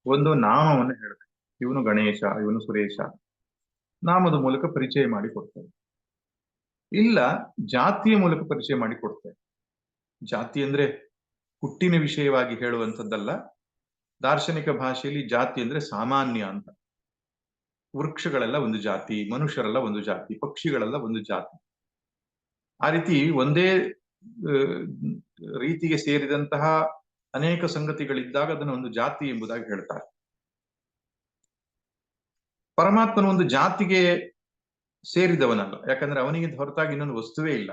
ಒಂದು ನಾಮವನ್ನು ಹೇಳಬೇಕು. ಇವನು ಗಣೇಶ, ಇವನು ಸುರೇಶ, ನಾಮದ ಮೂಲಕ ಪರಿಚಯ ಮಾಡಿ ಕೊಡ್ತೇವೆ. ಇಲ್ಲ ಜಾತಿಯ ಮೂಲಕ ಪರಿಚಯ ಮಾಡಿ ಕೊಡ್ತೇವೆ. ಜಾತಿ ಅಂದ್ರೆ ಹುಟ್ಟಿನ ವಿಷಯವಾಗಿ ಹೇಳುವಂಥದ್ದಲ್ಲ. ದಾರ್ಶನಿಕ ಭಾಷೆಯಲ್ಲಿ ಜಾತಿ ಅಂದ್ರೆ ಸಾಮಾನ್ಯ ಅಂತ. ವೃಕ್ಷಗಳೆಲ್ಲ ಒಂದು ಜಾತಿ, ಮನುಷ್ಯರೆಲ್ಲ ಒಂದು ಜಾತಿ, ಪಕ್ಷಿಗಳೆಲ್ಲ ಒಂದು ಜಾತಿ. ಆ ರೀತಿ ಒಂದೇ ರೀತಿಗೆ ಸೇರಿದಂತಹ ಅನೇಕ ಸಂಗತಿಗಳಿದ್ದಾಗ ಅದನ್ನು ಒಂದು ಜಾತಿ ಎಂಬುದಾಗಿ ಹೇಳ್ತಾರೆ. ಪರಮಾತ್ಮನ ಒಂದು ಜಾತಿಗೆ ಸೇರಿದವನಲ್ಲ, ಯಾಕಂದ್ರೆ ಅವನಿಗೆ ಹೊರತಾಗಿ ಇನ್ನೊಂದು ವಸ್ತುವೇ ಇಲ್ಲ.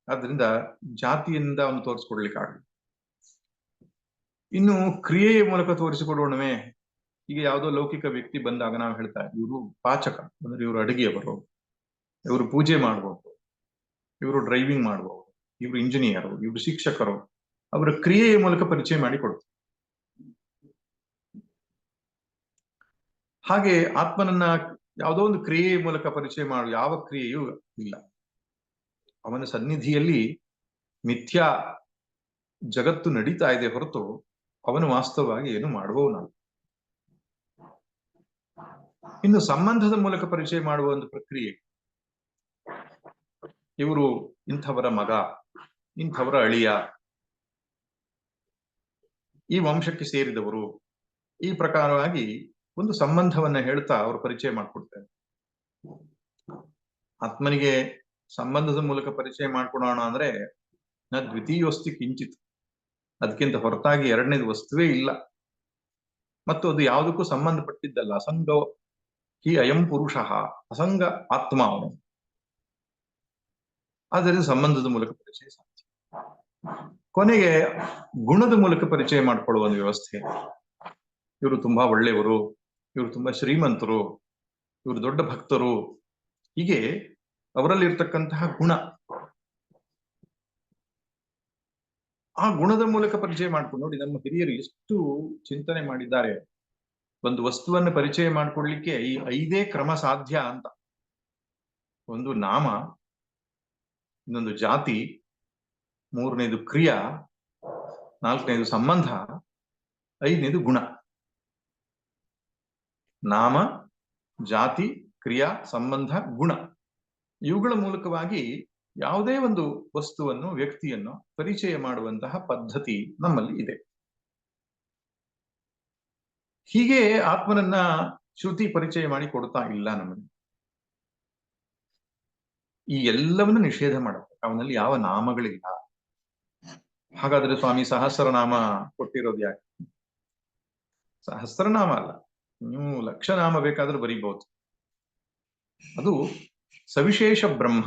ಆದ್ರಿಂದ ಜಾತಿಯಿಂದ ಅವನು ತೋರಿಸ್ಕೊಡ್ಲಿಕ್ಕಾಗಲ್ಲ. ಇನ್ನು ಕ್ರಿಯೆಯ ಮೂಲಕ ತೋರಿಸಿಕೊಡೋಣವೇ. ಈಗ ಯಾವುದೋ ಲೌಕಿಕ ವ್ಯಕ್ತಿ ಬಂದಾಗ ನಾವು ಹೇಳ್ತಾ ಇವರು ಪಾಚಕ ಅಂದ್ರೆ ಇವರು ಅಡುಗೆಯವರು, ಇವರು ಪೂಜೆ ಮಾಡಬಹುದು, ಇವರು ಡ್ರೈವಿಂಗ್ ಮಾಡಬಹುದು, ಇವರು ಇಂಜಿನಿಯರು, ಇವರು ಶಿಕ್ಷಕರು, ಅವರ ಕ್ರಿಯೆಯ ಮೂಲಕ ಪರಿಚಯ ಮಾಡಿ ಕೊಡ್ತಾರೆ. ಹಾಗೆ ಆತ್ಮನನ್ನ ಯಾವುದೋ ಒಂದು ಕ್ರಿಯೆಯ ಮೂಲಕ ಪರಿಚಯ ಮಾಡುವ ಯಾವ ಕ್ರಿಯೆಯೂ ಇಲ್ಲ. ಅವನ ಸನ್ನಿಧಿಯಲ್ಲಿ ಮಿಥ್ಯಾ ಜಗತ್ತು ನಡೀತಾ ಇದೆ ಹೊರತು ಅವನು ವಾಸ್ತವವಾಗಿ ಏನು ಮಾಡುವವನಲ್ಲ. ಇನ್ನು ಸಂಬಂಧದ ಮೂಲಕ ಪರಿಚಯ ಮಾಡುವ ಒಂದು ಪ್ರಕ್ರಿಯೆ, ಇವರು ಇಂಥವರ ಮಗ, ಇಂಥವರ ಅಳಿಯ, ಈ ವಂಶಕ್ಕೆ ಸೇರಿದವರು, ಈ ಪ್ರಕಾರವಾಗಿ ಒಂದು ಸಂಬಂಧವನ್ನ ಹೇಳ್ತಾ ಅವರು ಪರಿಚಯ ಮಾಡಿಕೊಡ್ತಾರೆ. ಆತ್ಮನಿಗೆ ಸಂಬಂಧದ ಮೂಲಕ ಪರಿಚಯ ಮಾಡ್ಕೊಡೋಣ ಅಂದ್ರೆ ನ ದ್ವಿತೀಯೋಸ್ತಿ ಕಿಂಚಿತ್, ಅದಕ್ಕಿಂತ ಹೊರತಾಗಿ ಎರಡನೇದು ವಸ್ತುವೇ ಇಲ್ಲ. ಮತ್ತು ಅದು ಯಾವುದಕ್ಕೂ ಸಂಬಂಧಪಟ್ಟಿದ್ದಲ್ಲ. ಅಸಂಗೋ ಹಿ ಅಯಂ ಪುರುಷ, ಅಸಂಗ ಆತ್ಮ ಅವನು. ಆದ್ದರಿಂದ ಸಂಬಂಧದ ಮೂಲಕ ಪರಿಚಯ ಸಾಧ್ಯ. ಕೊನೆಗೆ ಗುಣದ ಮೂಲಕ ಪರಿಚಯ ಮಾಡಿಕೊಳ್ಳುವ ಒಂದು ವ್ಯವಸ್ಥೆ. ಇವರು ತುಂಬಾ ಒಳ್ಳೆಯವರು, ಇವರು ತುಂಬಾ ಶ್ರೀಮಂತರು, ಇವರು ದೊಡ್ಡ ಭಕ್ತರು, ಹೀಗೆ ಅವರಲ್ಲಿ ಇರ್ತಕ್ಕಂತಹ ಗುಣ, ಆ ಗುಣದ ಮೂಲಕ ಪರಿಚಯ ಮಾಡ್ಕೊಂಡು ನೋಡಿ. ನಮ್ಮ ಹಿರಿಯರು ಎಷ್ಟು ಚಿಂತನೆ ಮಾಡಿದ್ದಾರೆ. ಒಂದು ವಸ್ತುವನ್ನು ಪರಿಚಯ ಮಾಡಿಕೊಡ್ಲಿಕ್ಕೆ ಈ 5 ಕ್ರಮ ಸಾಧ್ಯ ಅಂತ. ಒಂದು ನಾಮ, ಇನ್ನೊಂದು ಜಾತಿ, 3ನೇದು ಕ್ರಿಯಾ, 4ನೇದು ಸಂಬಂಧ, 5ನೇದು ಗುಣ. ನಾಮ, ಜಾತಿ, ಕ್ರಿಯಾ, ಸಂಬಂಧ, ಗುಣ, ಇವುಗಳ ಮೂಲಕವಾಗಿ ಯಾವುದೇ ಒಂದು ವಸ್ತುವನ್ನು, ವ್ಯಕ್ತಿಯನ್ನು ಪರಿಚಯ ಮಾಡುವಂತಹ ಪದ್ಧತಿ ನಮ್ಮಲ್ಲಿ ಇದೆ. ಹೀಗೆ ಆತ್ಮನನ್ನ ಶ್ರುತಿ ಪರಿಚಯ ಮಾಡಿ ಕೊಡ್ತಾ ಇಲ್ಲ ನಮಗೆ. ಈ ಎಲ್ಲವನ್ನು ನಿಷೇಧ ಮಾಡುತ್ತೆ. ಅವನಲ್ಲಿ ಯಾವ ನಾಮಗಳಿಲ್ಲ. ಹಾಗಾದ್ರೆ ಸ್ವಾಮಿ ಸಹಸ್ರನಾಮ ಕೊಟ್ಟಿರೋದು ಯಾಕೆ? ಸಹಸ್ರನಾಮ ಅಲ್ಲ, ನೀವು ಲಕ್ಷ ನಾಮ ಬೇಕಾದ್ರೂ ಬರೀಬಹುದು. ಅದು ಸವಿಶೇಷ ಬ್ರಹ್ಮ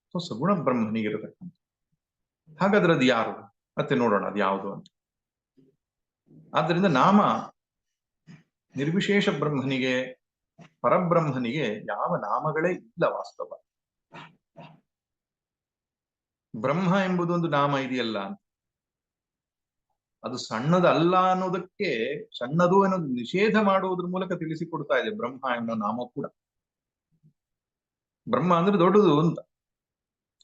ಅಥವಾ ಸಗುಣ ಬ್ರಹ್ಮನಿಗಿರತಕ್ಕಂಥ. ಹಾಗಾದ್ರೆ ಅದು ಯಾರು ಮತ್ತೆ ನೋಡೋಣ ಅದು ಯಾವುದು ಅಂತ. ಆದ್ದರಿಂದ ನಾಮ ನಿರ್ವಿಶೇಷ ಬ್ರಹ್ಮನಿಗೆ, ಪರಬ್ರಹ್ಮನಿಗೆ ಯಾವ ನಾಮಗಳೇ ಇಲ್ಲ ವಾಸ್ತವ. ಬ್ರಹ್ಮ ಎಂಬುದು ಒಂದು ನಾಮ ಇದೆಯಲ್ಲ ಅಂತ, ಅದು ಸಣ್ಣದಲ್ಲ ಅನ್ನೋದಕ್ಕೆ, ಸಣ್ಣದು ಅನ್ನೋದು ನಿಷೇಧ ಮಾಡುವುದ್ರ ಮೂಲಕ ತಿಳಿಸಿಕೊಡ್ತಾ ಇದೆ ಬ್ರಹ್ಮ ಎನ್ನುವ ನಾಮ ಕೂಡ. ಬ್ರಹ್ಮ ಅಂದ್ರೆ ದೊಡ್ಡದು ಅಂತ.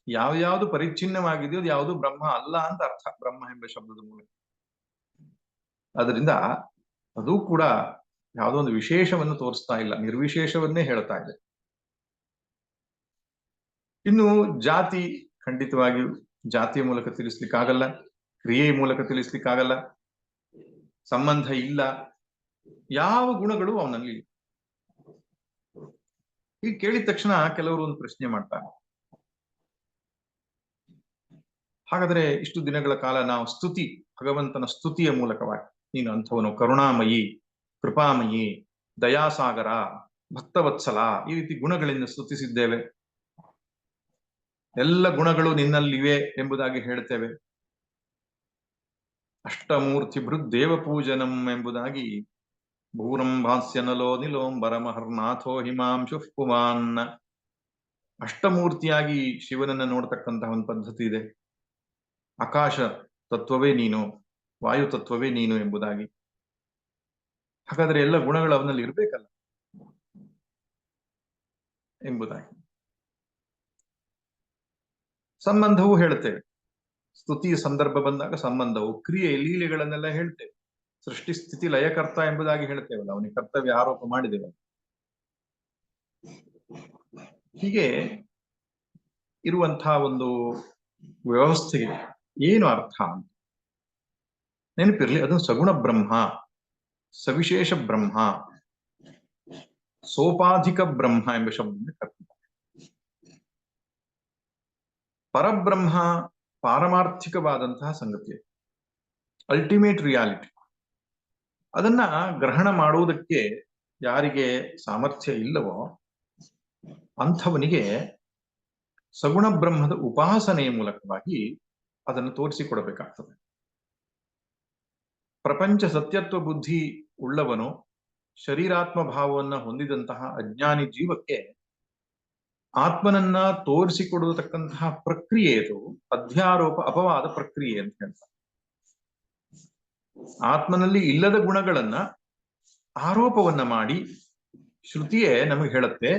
ಯಾವ್ಯಾವ್ದು ಪರಿಚ್ಛಿನ್ನವಾಗಿದೆಯೋ ಅದು ಯಾವುದು ಬ್ರಹ್ಮ ಅಲ್ಲ ಅಂತ ಅರ್ಥ, ಬ್ರಹ್ಮ ಎಂಬ ಶಬ್ದದ ಮೂಲಕ. ಅದರಿಂದ ಅದು ಕೂಡ ಯಾವುದೋ ಒಂದು ವಿಶೇಷವನ್ನು ತೋರಿಸ್ತಾ ಇಲ್ಲ, ನಿರ್ವಿಶೇಷವನ್ನೇ ಹೇಳ್ತಾ ಇದೆ. ಇನ್ನು ಜಾತಿ, ಖಂಡಿತವಾಗಿಯೂ ಜಾತಿಯ ಮೂಲಕ ತಿಳಿಸ್ಲಿಕ್ಕಾಗಲ್ಲ, ಕ್ರಿಯೆಯ ಮೂಲಕ ತಿಳಿಸ್ಲಿಕ್ಕಾಗಲ್ಲ, ಸಂಬಂಧ ಇಲ್ಲ, ಯಾವ ಗುಣಗಳು ಅವನಲ್ಲಿ ಇಲ್ಲ. ಈಗ ಕೇಳಿದ ತಕ್ಷಣ ಕೆಲವರು ಒಂದು ಪ್ರಶ್ನೆ ಮಾಡ್ತಾರೆ, ಹಾಗಾದ್ರೆ ಇಷ್ಟು ದಿನಗಳ ಕಾಲ ನಾವು ಸ್ತುತಿ, ಭಗವಂತನ ಸ್ತುತಿಯ ಮೂಲಕವಾಗಿ ನೀನು ಅಂಥವನು ಕರುಣಾಮಯಿ, ಕೃಪಾಮಯಿ, ದಯಾಸಾಗರ, ಭಕ್ತವತ್ಸಲ, ಈ ರೀತಿ ಗುಣಗಳಿಂದ ಸ್ತುತಿಸಿದ್ದೇವೆ. ಎಲ್ಲ ಗುಣಗಳು ನಿನ್ನಲ್ಲಿವೆ ಎಂಬುದಾಗಿ ಹೇಳ್ತೇವೆ. ಅಷ್ಟಮೂರ್ತಿ ಭೃದ್ ದೇವ ಪೂಜನಂ ಎಂಬುದಾಗಿ ಭೂರಂ ಭಾಸ್ಯನಲೋ ನಿಲೋಂಬರಮಹರ್ನಾಥೋ ಹಿಮಾಂಶು ಪುಮಾನ್. ಅಷ್ಟಮೂರ್ತಿಯಾಗಿ ಶಿವನನ್ನ ನೋಡ್ತಕ್ಕಂತಹ ಒಂದು ಪದ್ಧತಿ ಇದೆ. ಆಕಾಶ ತತ್ವವೇ ನೀನು, ವಾಯು ತತ್ವವೇ ನೀನು ಎಂಬುದಾಗಿ. ಹಾಗಾದ್ರೆ ಎಲ್ಲ ಗುಣಗಳು ಅವನಲ್ಲಿ ಇರ್ಬೇಕಲ್ಲ ಎಂಬುದಾಗಿ. ಸಂಬಂಧವೂ ಹೇಳ್ತೇವೆ. ಸ್ತುತಿಯ ಸಂದರ್ಭ ಬಂದಾಗ ಸಂಬಂಧವು, ಕ್ರಿಯೆ ಲೀಲೆಗಳನ್ನೆಲ್ಲ ಹೇಳ್ತೇವೆ. ಸೃಷ್ಟಿ ಸ್ಥಿತಿ ಲಯಕರ್ತ ಎಂಬುದಾಗಿ ಹೇಳ್ತೇವಲ್ಲ, ಅವನಿಗೆ ಕರ್ತವ್ಯ ಆರೋಪ ಮಾಡಿದ್ದೇವೆ. ಹೀಗೆ ಇರುವಂತಹ ಒಂದು ವ್ಯವಸ್ಥೆಗೆ ಏನು ಅರ್ಥ ಅಂತ ನೆನಪಿರ್ಲಿ. ಅದು ಸಗುಣ ಬ್ರಹ್ಮ, ಸವಿಶೇಷ ಬ್ರಹ್ಮ, ಸೋಪಾಧಿಕ ಬ್ರಹ್ಮ ಎಂಬ ಶಬ್ದದಿಂದ ಕರ್ತಿದ್ದಾರೆ. ಪರಬ್ರಹ್ಮ ಪಾರಮಾರ್ಥಿಕವಾದಂತಹ ಸಂಗತಿ, ಅಲ್ಟಿಮೇಟ್ ರಿಯಾಲಿಟಿ. ಅದನ್ನ ಗ್ರಹಣ ಮಾಡುವುದಕ್ಕೆ ಯಾರಿಗೆ ಸಾಮರ್ಥ್ಯ ಇಲ್ಲವೋ ಅಂಥವನಿಗೆ ಸಗುಣ ಬ್ರಹ್ಮದ ಉಪಾಸನೆಯ ಮೂಲಕವಾಗಿ ಅದನ್ನು ತೋರಿಸಿಕೊಡಬೇಕಾಗ್ತದೆ. ಪ್ರಪಂಚ ಸತ್ಯತ್ವ ಬುದ್ಧಿ ಉಳ್ಳವನು, ಶರೀರಾತ್ಮ ಭಾವವನ್ನ ಹೊಂದಿದಂತಹ ಅಜ್ಞಾನಿ ಜೀವಕ್ಕೆ ಆತ್ಮನನ್ನ ತೋರಿಸಿಕೊಡತಕ್ಕಂತಹ ಪ್ರಕ್ರಿಯೆ ಇದು ಅಧ್ಯಾರೋಪ ಅಪವಾದ ಪ್ರಕ್ರಿಯೆ ಅಂತ ಹೇಳ್ತಾರೆ. ಆತ್ಮನಲ್ಲಿ ಇಲ್ಲದ ಗುಣಗಳನ್ನ ಆರೋಪವನ್ನ ಮಾಡಿ ಶ್ರುತಿಯೇ ನಮಗೆ ಹೇಳುತ್ತೆ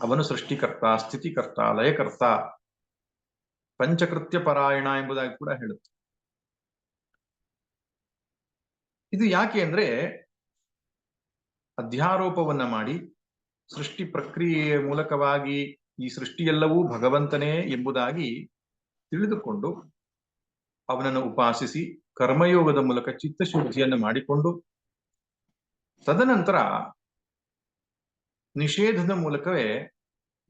ಅವನು ಸೃಷ್ಟಿಕರ್ತ, ಸ್ಥಿತಿಕರ್ತ, ಲಯಕರ್ತ, ಪಂಚಕೃತ್ಯ ಪರಾಯಣ ಎಂಬುದಾಗಿ ಕೂಡ ಹೇಳುತ್ತೆ. ಇದು ಯಾಕೆ ಅಂದ್ರೆ ಅಧ್ಯಾರೋಪವನ್ನ ಮಾಡಿ ಸೃಷ್ಟಿ ಪ್ರಕ್ರಿಯೆಯ ಮೂಲಕವಾಗಿ ಈ ಸೃಷ್ಟಿಯೆಲ್ಲವೂ ಭಗವಂತನೇ ಎಂಬುದಾಗಿ ತಿಳಿದುಕೊಂಡು ಅವನನ್ನು ಉಪಾಸಿಸಿ ಕರ್ಮಯೋಗದ ಮೂಲಕ ಚಿತ್ತಶುದ್ಧಿಯನ್ನು ಮಾಡಿಕೊಂಡು ತದನಂತರ ನಿಷೇಧದ ಮೂಲಕವೇ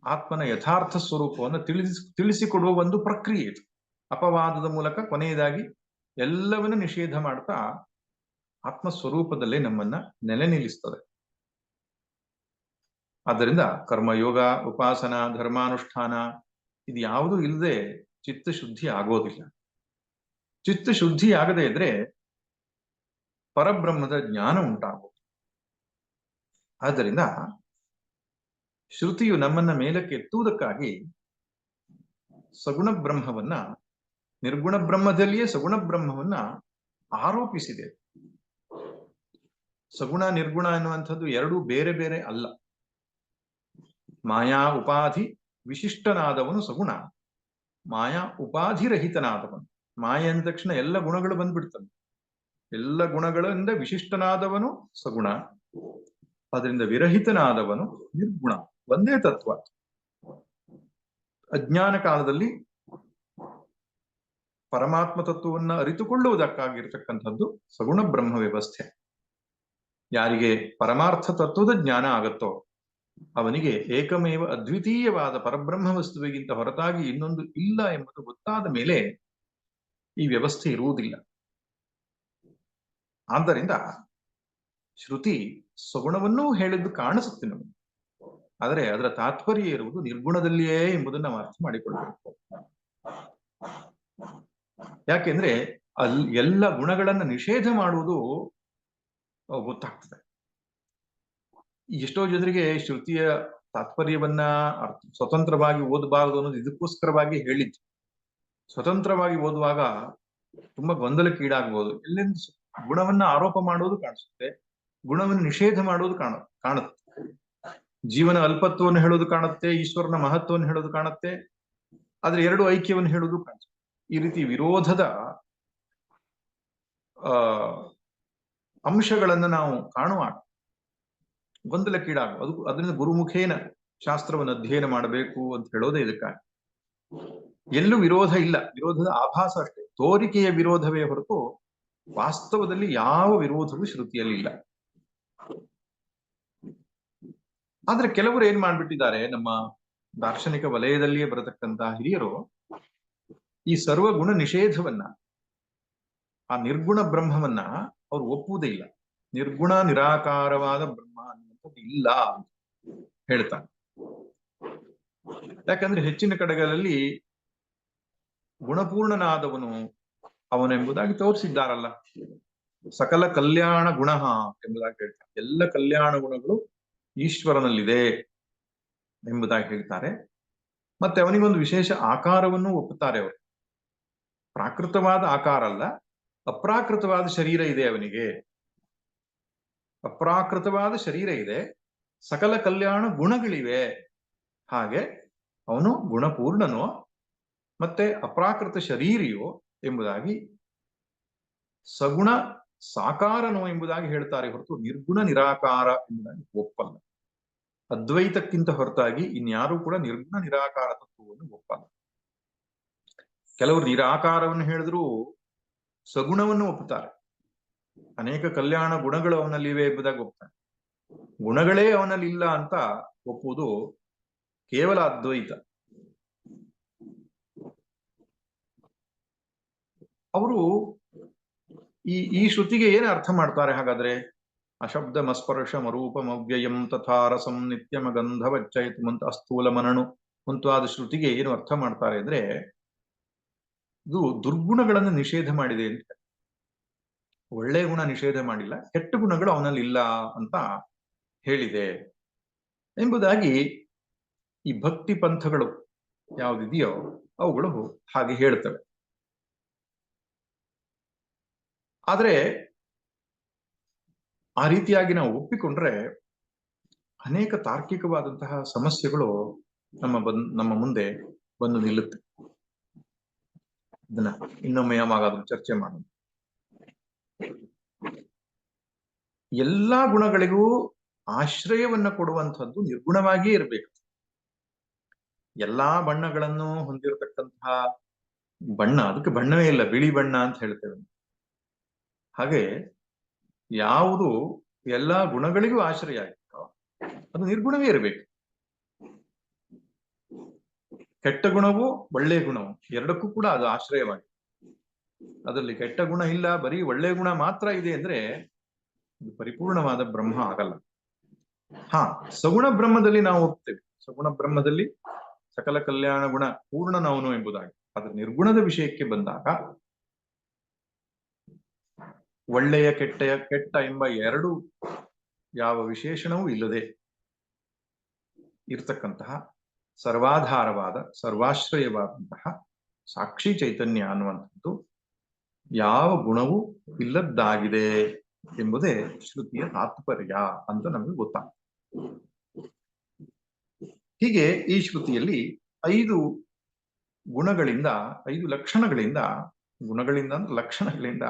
ಆತ್ಮನ ಯಥಾರ್ಥ ಸ್ವರೂಪವನ್ನು ತಿಳಿಸಿಕೊಡುವ ಒಂದು ಪ್ರಕ್ರಿಯೆ ಇದು. ಅಪವಾದದ ಮೂಲಕ ಕೊನೆಯದಾಗಿ ಎಲ್ಲವನ್ನ ನಿಷೇಧ ಮಾಡ್ತಾ ಆತ್ಮಸ್ವರೂಪದಲ್ಲೇ ನಮ್ಮನ್ನ ನೆಲೆ ನಿಲ್ಲಿಸ್ತದೆ. ಆದ್ದರಿಂದ ಕರ್ಮಯೋಗ, ಉಪಾಸನಾ, ಧರ್ಮಾನುಷ್ಠಾನ ಇದು ಯಾವುದೂ ಇಲ್ಲದೆ ಚಿತ್ತಶುದ್ಧಿ ಆಗೋದಿಲ್ಲ. ಚಿತ್ತಶುದ್ಧಿ ಆಗದೆ ಇದ್ರೆ ಪರಬ್ರಹ್ಮದ ಜ್ಞಾನ ಉಂಟಾಗೋದು. ಆದ್ದರಿಂದ ಶ್ರುತಿಯು ನಮ್ಮನ್ನ ಮೇಲಕ್ಕೆ ಎತ್ತುವುದಕ್ಕಾಗಿ ಸಗುಣ ಬ್ರಹ್ಮವನ್ನ, ನಿರ್ಗುಣ ಬ್ರಹ್ಮದಲ್ಲಿಯೇ ಸಗುಣ ಬ್ರಹ್ಮವನ್ನ ಆರೋಪಿಸಿದೆ. ಸಗುಣ ನಿರ್ಗುಣ ಎನ್ನುವಂಥದ್ದು ಎರಡೂ ಬೇರೆ ಬೇರೆ ಅಲ್ಲ. ಮಾಯಾ ಉಪಾಧಿ ವಿಶಿಷ್ಟನಾದವನು ಸಗುಣ, ಮಾಯಾ ಉಪಾಧಿರಹಿತನಾದವನು. ಮಾಯೆ ಅಂದ ತಕ್ಷಣ ಎಲ್ಲ ಗುಣಗಳು ಬಂದ್ಬಿಡ್ತವೆ. ಎಲ್ಲ ಗುಣಗಳಿಂದ ವಿಶಿಷ್ಟನಾದವನು ಸಗುಣ, ಅದರಿಂದ ವಿರಹಿತನಾದವನು ನಿರ್ಗುಣ. ಒಂದೇ ತತ್ವ. ಅಜ್ಞಾನ ಕಾಲದಲ್ಲಿ ಪರಮಾತ್ಮ ತತ್ವವನ್ನ ಅರಿತುಕೊಳ್ಳುವುದಕ್ಕಾಗಿರ್ತಕ್ಕಂಥದ್ದು ಸಗುಣ ಬ್ರಹ್ಮ ವ್ಯವಸ್ಥೆ. ಯಾರಿಗೆ ಪರಮಾರ್ಥ ತತ್ವದ ಜ್ಞಾನ ಆಗತ್ತೋ ಅವನಿಗೆ ಏಕಮೇವ ಅದ್ವಿತೀಯವಾದ ಪರಬ್ರಹ್ಮ ವಸ್ತುವಿಗಿಂತ ಹೊರತಾಗಿ ಇನ್ನೊಂದು ಇಲ್ಲ ಎಂಬುದು ಗೊತ್ತಾದ ಮೇಲೆ ಈ ವ್ಯವಸ್ಥೆ ಇರುವುದಿಲ್ಲ. ಆದ್ದರಿಂದ ಶ್ರುತಿ ಸಗುಣವನ್ನೂ ಹೇಳಿದ್ದು ಕಾಣಿಸುತ್ತೆ ನಮಗೆ, ಆದರೆ ಅದರ ತಾತ್ಪರ್ಯ ಇರುವುದು ನಿರ್ಗುಣದಲ್ಲಿಯೇ ಎಂಬುದನ್ನು ನಾವು ಅರ್ಥ ಮಾಡಿಕೊಳ್ಳಬೇಕು. ಯಾಕೆಂದ್ರೆ ಎಲ್ಲ ಗುಣಗಳನ್ನ ನಿಷೇಧ ಮಾಡುವುದು ಗೊತ್ತಾಗ್ತದೆ. ಎಷ್ಟೋ ಜನರಿಗೆ ಶ್ರುತಿಯ ತಾತ್ಪರ್ಯವನ್ನ ಸ್ವತಂತ್ರವಾಗಿ ಓದಬಾರದು ಅನ್ನೋದು ಇದಕ್ಕೋಸ್ಕರವಾಗಿ ಹೇಳಿದ್ದು. ಸ್ವತಂತ್ರವಾಗಿ ಓದುವಾಗ ತುಂಬಾ ಗೊಂದಲಕ್ಕೀಡಾಗಬಹುದು. ಎಲ್ಲಿಂದ ಗುಣವನ್ನ ಆರೋಪ ಮಾಡುವುದು ಕಾಣಿಸುತ್ತೆ, ಗುಣವನ್ನು ನಿಷೇಧ ಮಾಡುವುದು ಕಾಣುತ್ತೆ. ಜೀವನ ಅಲ್ಪತ್ವವನ್ನು ಹೇಳೋದು ಕಾಣುತ್ತೆ, ಈಶ್ವರನ ಮಹತ್ವವನ್ನು ಹೇಳೋದು ಕಾಣುತ್ತೆ, ಆದ್ರೆ ಎರಡು ಐಕ್ಯವನ್ನು ಹೇಳೋದು ಕಾಣಿಸುತ್ತೆ. ಈ ರೀತಿ ವಿರೋಧದ ಅಂಶಗಳನ್ನು ನಾವು ಕಾಣುವಾಗ ಗೊಂದಲಕ್ಕೀಡಾಗುವ. ಅದರಿಂದ ಗುರುಮುಖೇನ ಶಾಸ್ತ್ರವನ್ನು ಅಧ್ಯಯನ ಮಾಡಬೇಕು ಅಂತ ಹೇಳೋದೇ ಇದಕ್ಕಾಗಿ. ಎಲ್ಲೂ ವಿರೋಧ ಇಲ್ಲ, ವಿರೋಧದ ಆಭಾಸ ಅಷ್ಟೇ, ತೋರಿಕೆಯ ವಿರೋಧವೇ ಹೊರತು ವಾಸ್ತವದಲ್ಲಿ ಯಾವ ವಿರೋಧವೂ ಶ್ರುತಿಯಲ್ಲಿ ಇಲ್ಲ. ಆದ್ರೆ ಕೆಲವರು ಏನ್ ಮಾಡ್ಬಿಟ್ಟಿದ್ದಾರೆ, ನಮ್ಮ ದಾರ್ಶನಿಕ ವಲಯದಲ್ಲಿಯೇ ಬರತಕ್ಕಂತಹ ಹಿರಿಯರು ಈ ಸರ್ವಗುಣ ನಿಷೇಧವನ್ನ, ಆ ನಿರ್ಗುಣ ಬ್ರಹ್ಮವನ್ನ ಅವ್ರು ಒಪ್ಪುವುದೇ ಇಲ್ಲ. ನಿರ್ಗುಣ ನಿರಾಕಾರವಾದ ಬ್ರಹ್ಮ ಅನ್ನುವಂಥದ್ದು ಇಲ್ಲ ಅಂತ ಹೇಳ್ತಾನೆ. ಯಾಕಂದ್ರೆ ಹೆಚ್ಚಿನ ಕಡೆಗಳಲ್ಲಿ ಗುಣಪೂರ್ಣನಾದವನು ಅವನೆಂಬುದಾಗಿ ತೋರಿಸಿದ್ದಾರಲ್ಲ. ಸಕಲ ಕಲ್ಯಾಣ ಗುಣ ಎಂಬುದಾಗಿ ಹೇಳ್ತಾರೆ. ಎಲ್ಲ ಕಲ್ಯಾಣ ಗುಣಗಳು ಈಶ್ವರನಲ್ಲಿದೆ ಎಂಬುದಾಗಿ ಹೇಳ್ತಾರೆ. ಮತ್ತೆ ಅವನಿಗೊಂದು ವಿಶೇಷ ಆಕಾರವನ್ನು ಒಪ್ಪುತ್ತಾರೆ ಅವರು. ಪ್ರಾಕೃತವಾದ ಆಕಾರ ಅಲ್ಲ, ಅಪ್ರಾಕೃತವಾದ ಶರೀರ ಇದೆ ಅವನಿಗೆ. ಅಪ್ರಾಕೃತವಾದ ಶರೀರ ಇದೆ, ಸಕಲ ಕಲ್ಯಾಣ ಗುಣಗಳಿವೆ. ಹಾಗೆ ಅವನು ಗುಣಪೂರ್ಣನೋ ಮತ್ತೆ ಅಪ್ರಾಕೃತ ಶರೀರಿಯೋ ಎಂಬುದಾಗಿ, ಸಗುಣ ಸಾಕಾರನೋ ಎಂಬುದಾಗಿ ಹೇಳ್ತಾರೆ ಹೊರತು ನಿರ್ಗುಣ ನಿರಾಕಾರ ಎಂಬುದಾಗಿ ಒಪ್ಪಲ್ಲ. ಅದ್ವೈತಕ್ಕಿಂತ ಹೊರತಾಗಿ ಇನ್ಯಾರೂ ಕೂಡ ನಿರ್ಗುಣ ನಿರಾಕಾರ ತತ್ವವನ್ನು ಒಪ್ಪಲ್ಲ. ಕೆಲವರು ನಿರಾಕಾರವನ್ನು ಹೇಳಿದ್ರು ಸಗುಣವನ್ನು ಒಪ್ಪುತ್ತಾರೆ. ಅನೇಕ ಕಲ್ಯಾಣ ಗುಣಗಳು ಅವನಲ್ಲಿವೆ ಎಂಬುದಾಗಿ ಒಪ್ತಾನೆ. ಗುಣಗಳೇ ಅವನಲ್ಲಿ ಇಲ್ಲ ಅಂತ ಒಪ್ಪುವುದು ಕೇವಲ ಅದ್ವೈತ. ಅವರು ಈ ಶ್ರುತಿಗೆ ಏನು ಅರ್ಥ ಮಾಡ್ತಾರೆ ಹಾಗಾದ್ರೆ? ಅಶಬ್ದಮಸ್ಪರ್ಶಂ ಅರೂಪಂ ಅವ್ಯಯಂ ತಥಾ ರಸಂ ನಿತ್ಯಮ ಗಂಧವಚ್ಚಯತು ಅಂತ ಅಸ್ಥೂಲ ಮನನು ಮುಂತಾದ ಶ್ರುತಿಗೆ ಏನು ಅರ್ಥ ಮಾಡ್ತಾರೆ ಅಂದ್ರೆ, ಇದು ದುರ್ಗುಣಗಳನ್ನು ನಿಷೇಧ ಮಾಡಿದೆ ಅಂತ. ಒಳ್ಳೆ ಗುಣ ನಿಷೇಧ ಮಾಡಿಲ್ಲ, ಕೆಟ್ಟ ಗುಣಗಳು ಅವನಲ್ಲಿ ಇಲ್ಲ ಅಂತ ಹೇಳಿದೆ ಎಂಬುದಾಗಿ ಈ ಭಕ್ತಿ ಪಂಥಗಳು ಯಾವುದಿದೆಯೋ ಅವುಗಳು ಹಾಗೆ ಹೇಳ್ತವೆ. ಆದ್ರೆ ಆ ರೀತಿಯಾಗಿ ನಾವು ಒಪ್ಪಿಕೊಂಡ್ರೆ ಅನೇಕ ತಾರ್ಕಿಕವಾದಂತಹ ಸಮಸ್ಯೆಗಳು ನಮ್ಮ ಮುಂದೆ ಬಂದು ನಿಲ್ಲುತ್ತೆ. ಅದನ್ನ ಇನ್ನೊಮ್ಮೆ ಯಾವಾಗಾದ್ರೂ ಚರ್ಚೆ ಮಾಡೋಣ. ಎಲ್ಲಾ ಗುಣಗಳಿಗೂ ಆಶ್ರಯವನ್ನ ಕೊಡುವಂಥದ್ದು ನಿರ್ಗುಣವಾಗಿಯೇ ಇರಬೇಕು. ಎಲ್ಲಾ ಬಣ್ಣಗಳನ್ನು ಹೊಂದಿರತಕ್ಕಂತಹ ಬಣ್ಣ, ಅದಕ್ಕೆ ಬಣ್ಣವೇ ಇಲ್ಲ, ಬಿಳಿ ಬಣ್ಣ ಅಂತ ಹೇಳ್ತೇವೆ. ಹಾಗೆ ಯಾವುದು ಎಲ್ಲಾ ಗುಣಗಳಿಗೂ ಆಶ್ರಯ ಆಗಿತ್ತೋ ಅದು ನಿರ್ಗುಣವೇ ಇರಬೇಕು. ಕೆಟ್ಟ ಗುಣವು ಒಳ್ಳೆಯ ಗುಣವು ಎರಡಕ್ಕೂ ಕೂಡ ಅದು ಆಶ್ರಯವಾಗಿದೆ. ಅದರಲ್ಲಿ ಕೆಟ್ಟ ಗುಣ ಇಲ್ಲ, ಬರೀ ಒಳ್ಳೆಯ ಗುಣ ಮಾತ್ರ ಇದೆ ಅಂದ್ರೆ ಅದು ಪರಿಪೂರ್ಣವಾದ ಬ್ರಹ್ಮ ಆಗಲ್ಲ. ಸಗುಣ ಬ್ರಹ್ಮದಲ್ಲಿ ನಾವು ಹೋಗ್ತೇವೆ. ಸಗುಣ ಬ್ರಹ್ಮದಲ್ಲಿ ಸಕಲ ಕಲ್ಯಾಣ ಗುಣ ಪೂರ್ಣನವನು ಎಂಬುದಾಗಿ. ಆದ್ರೆ ನಿರ್ಗುಣದ ವಿಷಯಕ್ಕೆ ಬಂದಾಗ ಒಳ್ಳೆಯ ಕೆಟ್ಟ ಎಂಬ ಎರಡು ಯಾವ ವಿಶೇಷಣವೂ ಇಲ್ಲದೆ ಇರ್ತಕ್ಕಂತಹ ಸರ್ವಾಧಾರವಾದ ಸರ್ವಾಶ್ರಯವಾದಂತಹ ಸಾಕ್ಷಿ ಚೈತನ್ಯ ಅನ್ನುವಂಥದ್ದು ಯಾವ ಗುಣವೂ ಇಲ್ಲದ್ದಾಗಿದೆ ಎಂಬುದೇ ಶ್ರುತಿಯ ತಾತ್ಪರ್ಯ ಅಂತ ನಮಗೆ ಗೊತ್ತಾಗ್ತದೆ. ಹೀಗೆ ಈ ಶ್ರುತಿಯಲ್ಲಿ 5 ಗುಣಗಳಿಂದ 5 ಲಕ್ಷಣಗಳಿಂದ ಅಂದ್ರೆ ಲಕ್ಷಣಗಳಿಂದ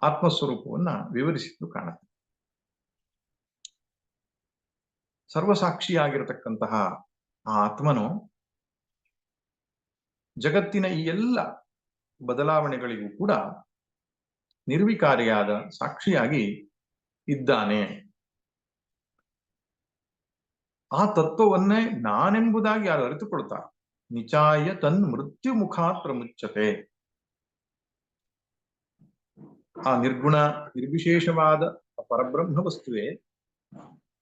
ಆತ್ಮಸ್ವರೂಪವನ್ನ ವಿವರಿಸಿದ್ದು ಕಾಣುತ್ತೆ. ಸರ್ವಸಾಕ್ಷಿಯಾಗಿರತಕ್ಕಂತಹ ಆ ಆತ್ಮನು ಜಗತ್ತಿನ ಈ ಎಲ್ಲ ಬದಲಾವಣೆಗಳಿಗೂ ಕೂಡ ನಿರ್ವಿಕಾರಿಯಾದ ಸಾಕ್ಷಿಯಾಗಿ ಇದ್ದಾನೆ. ಆ ತತ್ವವನ್ನೇ ನಾನೆಂಬುದಾಗಿ ಯಾರು ಅರಿತುಕೊಳ್ತಾರೆ, ನಿಚಾಯ ತನ್ ಮೃತ್ಯು ಮುಖಾತ್ ಪ್ರಮುಚ್ಯತೆ. ಆ ನಿರ್ಗುಣ ನಿರ್ವಿಶೇಷವಾದ ಪರಬ್ರಹ್ಮ ವಸ್ತುವೇ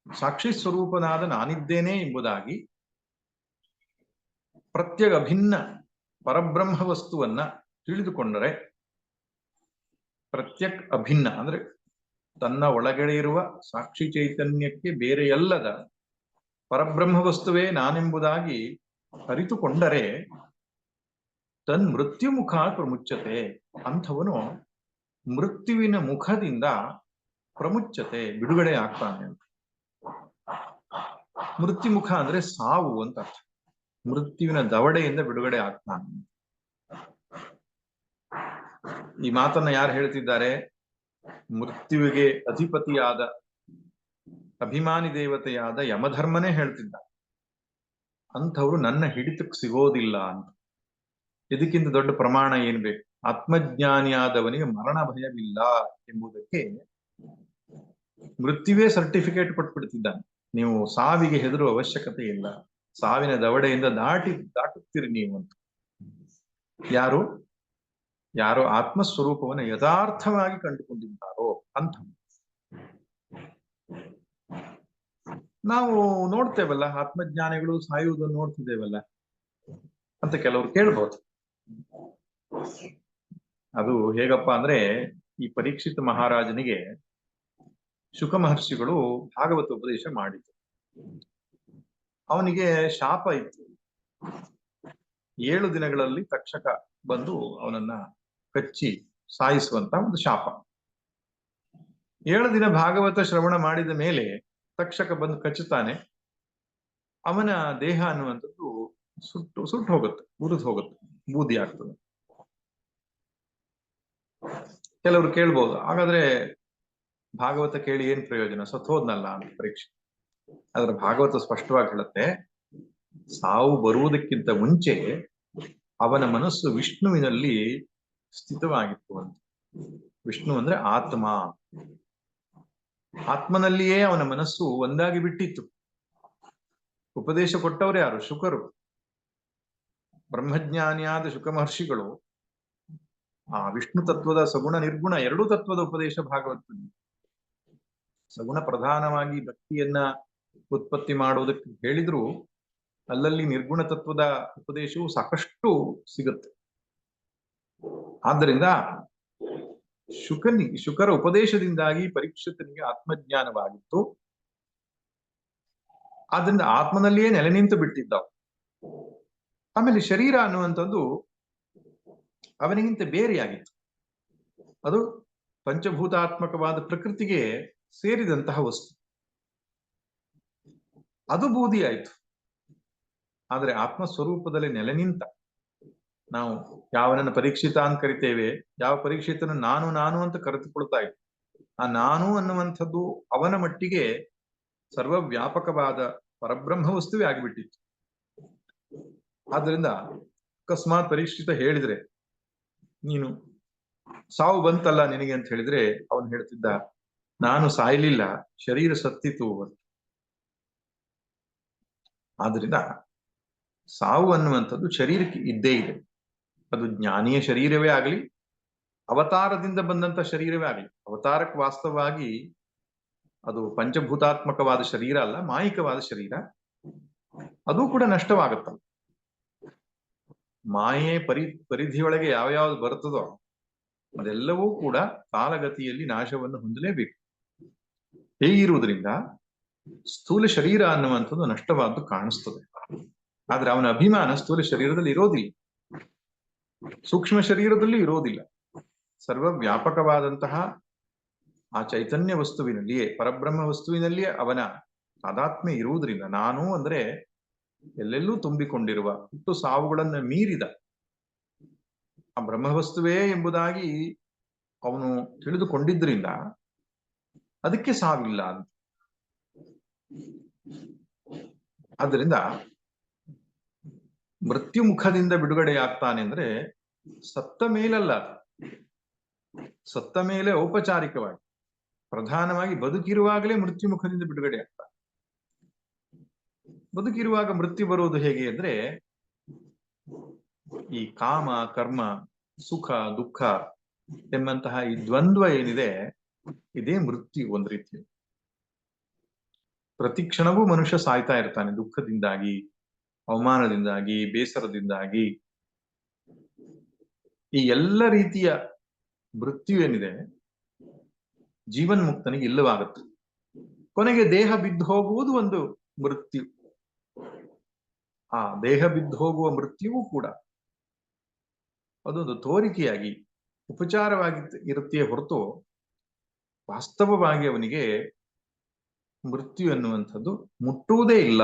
ಸಾಕ್ಷಿ ಸ್ವರೂಪನಾದ ನಾನಿದ್ದೇನೆ ಎಂಬುದಾಗಿ ಪ್ರತ್ಯೇಕ ಅಭಿನ್ನ ಪರಬ್ರಹ್ಮ ವಸ್ತುವನ್ನ ತಿಳಿದುಕೊಂಡರೆ, ಪ್ರತ್ಯಕ್ ಅಭಿನ್ನ ಅಂದ್ರೆ ತನ್ನ ಒಳಗಡೆ ಇರುವ ಸಾಕ್ಷಿ ಚೈತನ್ಯಕ್ಕೆ ಬೇರೆಯಲ್ಲದ ಪರಬ್ರಹ್ಮ ವಸ್ತುವೇ ನಾನೆಂಬುದಾಗಿ ಅರಿತುಕೊಂಡರೆ ತನ್ ಮೃತ್ಯು ಮುಖ ಪ್ರಮುಚ್ಯತೆ, ಅಂಥವನು ಮೃತ್ಯುವಿನ ಮುಖದಿಂದ ಪ್ರಮುಚ್ಯತೆ ಬಿಡುಗಡೆ ಆಗ್ತಾನೆ. ಮೃತ್ಯು ಮುಖ ಅಂದ್ರೆ ಸಾವು ಅಂತ ಅರ್ಥ. ಮೃತ್ಯುವಿನ ದವಡೆಯಿಂದ ಬಿಡುಗಡೆ ಆಗ್ತಾನೆ. ಈ ಮಾತನ್ನ ಯಾರು ಹೇಳ್ತಿದ್ದಾರೆ? ಮೃತ್ಯುವಿಗೆ ಅಧಿಪತಿಯಾದ ಅಭಿಮಾನಿ ದೇವತೆಯಾದ ಯಮಧರ್ಮನೇ ಹೇಳ್ತಿದ್ದ. ಅಂಥವ್ರು ನನ್ನ ಹಿಡಿತಕ್ಕೆ ಸಿಗೋದಿಲ್ಲ ಅಂತ. ಇದಕ್ಕಿಂತ ದೊಡ್ಡ ಪ್ರಮಾಣ ಏನ್ ಬೇಕು? ಆತ್ಮಜ್ಞಾನಿಯಾದವನಿಗೆ ಮರಣ ಭಯವಿಲ್ಲ ಎಂಬುದಕ್ಕೆ ಮೃತ್ಯುವೇ ಸರ್ಟಿಫಿಕೇಟ್ ಕೊಟ್ಬಿಡ್ತಿದ್ದಾನೆ. ನೀವು ಸಾವಿಗೆ ಹೆದರುವ ಅವಶ್ಯಕತೆ ಇಲ್ಲ, ಸಾವಿನ ದವಡೆಯಿಂದ ದಾಟುತ್ತೀರಿ ನೀವು ಅಂತ. ಯಾರು ಆತ್ಮಸ್ವರೂಪವನ್ನು ಯಥಾರ್ಥವಾಗಿ ಕಂಡುಕೊಂಡಿದ್ದಾರೋ ಅಂತ. ನಾವು ನೋಡ್ತೇವಲ್ಲ, ಆತ್ಮಜ್ಞಾನಿಗಳು ಸಾಯುವುದನ್ನು ನೋಡ್ತಿದ್ದೇವಲ್ಲ ಅಂತ ಕೆಲವರು ಕೇಳ್ಬೋದು. ಅದು ಹೇಗಪ್ಪ ಅಂದ್ರೆ, ಈ ಪರೀಕ್ಷಿತ ಮಹಾರಾಜನಿಗೆ ಶುಕ ಮಹರ್ಷಿಗಳು ಭಾಗವತ ಉಪದೇಶ ಮಾಡಿದ್ರು. ಅವನಿಗೆ ಶಾಪ ಇತ್ತು. 7 ದಿನಗಳಲ್ಲಿ ತಕ್ಷಕ ಬಂದು ಅವನನ್ನ ಕಚ್ಚಿ ಸಾಯಿಸುವಂತ ಒಂದು ಶಾಪ. 7 ದಿನ ಭಾಗವತ ಶ್ರವಣ ಮಾಡಿದ ಮೇಲೆ ತಕ್ಷಕ ಬಂದು ಕಚ್ಚುತ್ತಾನೆ. ಅವನ ದೇಹ ಅನ್ನುವಂಥದ್ದು ಸುಟ್ಟು ಹೋಗುತ್ತೆ, ಉರಿದು ಹೋಗುತ್ತೆ, ಬೂದಿ ಆಗ್ತದೆ. ಕೆಲವರು ಕೇಳ್ಬೋದು, ಹಾಗಾದ್ರೆ ಭಾಗವತ ಕೇಳಿ ಏನ್ ಪ್ರಯೋಜನ, ಸತ್ತೋದ್ನಲ್ಲ ಅಂತ ಪರೀಕ್ಷೆ. ಆದ್ರೆ ಭಾಗವತ ಸ್ಪಷ್ಟವಾಗಿ ಹೇಳುತ್ತೆ, ಸಾವು ಬರುವುದಕ್ಕಿಂತ ಮುಂಚೆ ಅವನ ಮನಸ್ಸು ವಿಷ್ಣುವಿನಲ್ಲಿ ಸ್ಥಿತವಾಗಿತ್ತು ಅಂತ. ವಿಷ್ಣು ಅಂದ್ರೆ ಆತ್ಮ. ಆತ್ಮನಲ್ಲಿಯೇ ಅವನ ಮನಸ್ಸು ಒಂದಾಗಿ ಬಿಟ್ಟಿತ್ತು. ಉಪದೇಶ ಕೊಟ್ಟವರು ಯಾರು? ಶುಕರು. ಬ್ರಹ್ಮಜ್ಞಾನಿಯಾದ ಶುಕ ಮಹರ್ಷಿಗಳು ಆ ವಿಷ್ಣು ತತ್ವದ ಸಗುಣ ನಿರ್ಗುಣ ಎರಡೂ ತತ್ವದ ಉಪದೇಶ ಭಾಗವತದಲ್ಲಿ. ಸಗುಣ ಪ್ರಧಾನವಾಗಿ ಭಕ್ತಿಯನ್ನ ಉತ್ಪತ್ತಿ ಮಾಡುವುದಕ್ಕೆ ಹೇಳಿದ್ರು, ಅಲ್ಲಲ್ಲಿ ನಿರ್ಗುಣ ತತ್ವದ ಉಪದೇಶವು ಸಾಕಷ್ಟು ಸಿಗುತ್ತೆ. ಆದ್ದರಿಂದ ಶುಕರ ಉಪದೇಶದಿಂದಾಗಿ ಪರೀಕ್ಷಿತನಿಗೆ ಆತ್ಮಜ್ಞಾನವಾಗಿತ್ತು. ಆದ್ರಿಂದ ಆತ್ಮನಲ್ಲಿಯೇ ನೆಲೆ ನಿಂತು ಬಿಟ್ಟಿದ್ದವು. ಆಮೇಲೆ ಶರೀರ ಅನ್ನುವಂಥದ್ದು ಅವನಿಗಿಂತ ಬೇರೆಯಾಗಿತ್ತು. ಅದು ಪಂಚಭೂತಾತ್ಮಕವಾದ ಪ್ರಕೃತಿಗೆ ಸೇರಿದಂತಹ ವಸ್ತು. ಅದು ಬೂದಿ ಆಯ್ತು. ಆದ್ರೆ ಆತ್ಮಸ್ವರೂಪದಲ್ಲಿ ನೆಲೆ ನಿಂತ ನಾವು ಯಾವನನ್ನು ಪರೀಕ್ಷಿತ ಅಂತ ಕರಿತೇವೆ, ಯಾವ ಪರೀಕ್ಷಿತನು ನಾನು ನಾನು ಅಂತ ಕರೆದುಕೊಳ್ತಾ ಇತ್ತು, ಆ ನಾನು ಅನ್ನುವಂಥದ್ದು ಅವನ ಮಟ್ಟಿಗೆ ಸರ್ವವ್ಯಾಪಕವಾದ ಪರಬ್ರಹ್ಮ ವಸ್ತುವೇ ಆಗಿಬಿಟ್ಟಿತ್ತು. ಆದ್ರಿಂದ ಅಕಸ್ಮಾತ್ ಪರೀಕ್ಷಿತ ಹೇಳಿದ್ರೆ ನೀನು ಸಾವು ಬಂತಲ್ಲ ನಿನಗೆ ಅಂತ ಹೇಳಿದ್ರೆ ಅವನು ಹೇಳ್ತಿದ್ದ, ನಾನು ಸಾಯ್ಲಿಲ್ಲ, ಶರೀರ ಸತ್ತಿತು ಅಂತ. ಆದ್ರಿಂದ ಸಾವು ಅನ್ನುವಂಥದ್ದು ಶರೀರಕ್ಕೆ ಇದ್ದೇ ಇದೆ. ಅದು ಜ್ಞಾನಿಯ ಶರೀರವೇ ಆಗಲಿ, ಅವತಾರದಿಂದ ಬಂದಂತ ಶರೀರವೇ ಆಗಲಿ. ಅವತಾರಕ್ಕೆ ವಾಸ್ತವವಾಗಿ ಅದು ಪಂಚಭೂತಾತ್ಮಕವಾದ ಶರೀರ ಅಲ್ಲ, ಮಾಯಿಕವಾದ ಶರೀರ. ಅದು ಕೂಡ ನಷ್ಟವಾಗುತ್ತಲ್ಲ. ಮಾಯೆ ಪರಿಧಿಯೊಳಗೆ ಯಾವ್ಯಾವ್ದು ಬರ್ತದೋ ಅದೆಲ್ಲವೂ ಕೂಡ ಕಾಲಗತಿಯಲ್ಲಿ ನಾಶವನ್ನು ಹೊಂದಲೇಬೇಕು. ಹೀಗಿರುವುದರಿಂದ ಸ್ಥೂಲ ಶರೀರ ಅನ್ನುವಂಥದ್ದು ನಷ್ಟವಾದ್ದು ಕಾಣಿಸ್ತದೆ. ಆದ್ರೆ ಅವನ ಅಭಿಮಾನ ಸ್ಥೂಲ ಶರೀರದಲ್ಲಿ ಇರೋದಿಲ್ಲ, ಸೂಕ್ಷ್ಮ ಶರೀರದಲ್ಲಿ ಇರೋದಿಲ್ಲ. ಸರ್ವವ್ಯಾಪಕವಾದಂತಹ ಆ ಚೈತನ್ಯ ವಸ್ತುವಿನಲ್ಲಿಯೇ, ಪರಬ್ರಹ್ಮ ವಸ್ತುವಿನಲ್ಲಿಯೇ ಅವನ ತಾದಾತ್ಮ್ಯ ಇರುವುದರಿಂದ, ನಾನು ಅಂದ್ರೆ ಎಲ್ಲೆಲ್ಲೂ ತುಂಬಿಕೊಂಡಿರುವ, ಹುಟ್ಟು ಸಾವುಗಳನ್ನು ಮೀರಿದ ಆ ಬ್ರಹ್ಮವಸ್ತುವೇ ಎಂಬುದಾಗಿ ಅವನು ತಿಳಿದುಕೊಂಡಿದ್ರಿಂದ ಅದಕ್ಕೆ ಸಾವಿಲ್ಲ ಅಂತ. ಆದ್ದರಿಂದ ಮೃತ್ಯು ಮುಖದಿಂದ ಬಿಡುಗಡೆಯಾಗ್ತಾನೆ ಅಂದ್ರೆ ಸತ್ತ ಮೇಲಲ್ಲ, ಸತ್ತ ಮೇಲೆ ಔಪಚಾರಿಕವಾಗಿ, ಪ್ರಧಾನವಾಗಿ ಬದುಕಿರುವಾಗಲೇ ಮೃತ್ಯು ಮುಖದಿಂದ ಬಿಡುಗಡೆ ಆಗ್ತಾನೆ. ಬದುಕಿರುವಾಗ ಮೃತ್ಯು ಬರುವುದು ಹೇಗೆ ಅಂದ್ರೆ, ಈ ಕಾಮ ಕರ್ಮ ಸುಖ ದುಃಖ ಎಂಬಂತಹ ಈ ದ್ವಂದ್ವ ಏನಿದೆ, ಇದೇ ಮೃತ್ಯು. ಒಂದು ರೀತಿಯ ಪ್ರತಿ ಕ್ಷಣವೂ ಮನುಷ್ಯ ಸಾಯ್ತಾ ಇರ್ತಾನೆ, ದುಃಖದಿಂದಾಗಿ, ಅವಮಾನದಿಂದಾಗಿ, ಬೇಸರದಿಂದಾಗಿ. ಈ ಎಲ್ಲ ರೀತಿಯ ಮೃತ್ಯು ಏನಿದೆ ಜೀವನ್ಮುಕ್ತನಿಗೆ ಇಲ್ಲವಾಗುತ್ತೆ. ಕೊನೆಗೆ ದೇಹ ಬಿದ್ದು ಹೋಗುವುದು ಒಂದು ಮೃತ್ಯು. ಆ ದೇಹ ಬಿದ್ದು ಹೋಗುವ ಮೃತ್ಯುವು ಕೂಡ ಅದೊಂದು ತೋರಿಕೆಯಾಗಿ ಉಪಚಾರವಾಗಿ ಇರುತ್ತೆಯೇ ಹೊರತು ವಾಸ್ತವವಾಗಿ ಅವನಿಗೆ ಮೃತ್ಯು ಎನ್ನುವಂಥದ್ದು ಮುಟ್ಟುವುದೇ ಇಲ್ಲ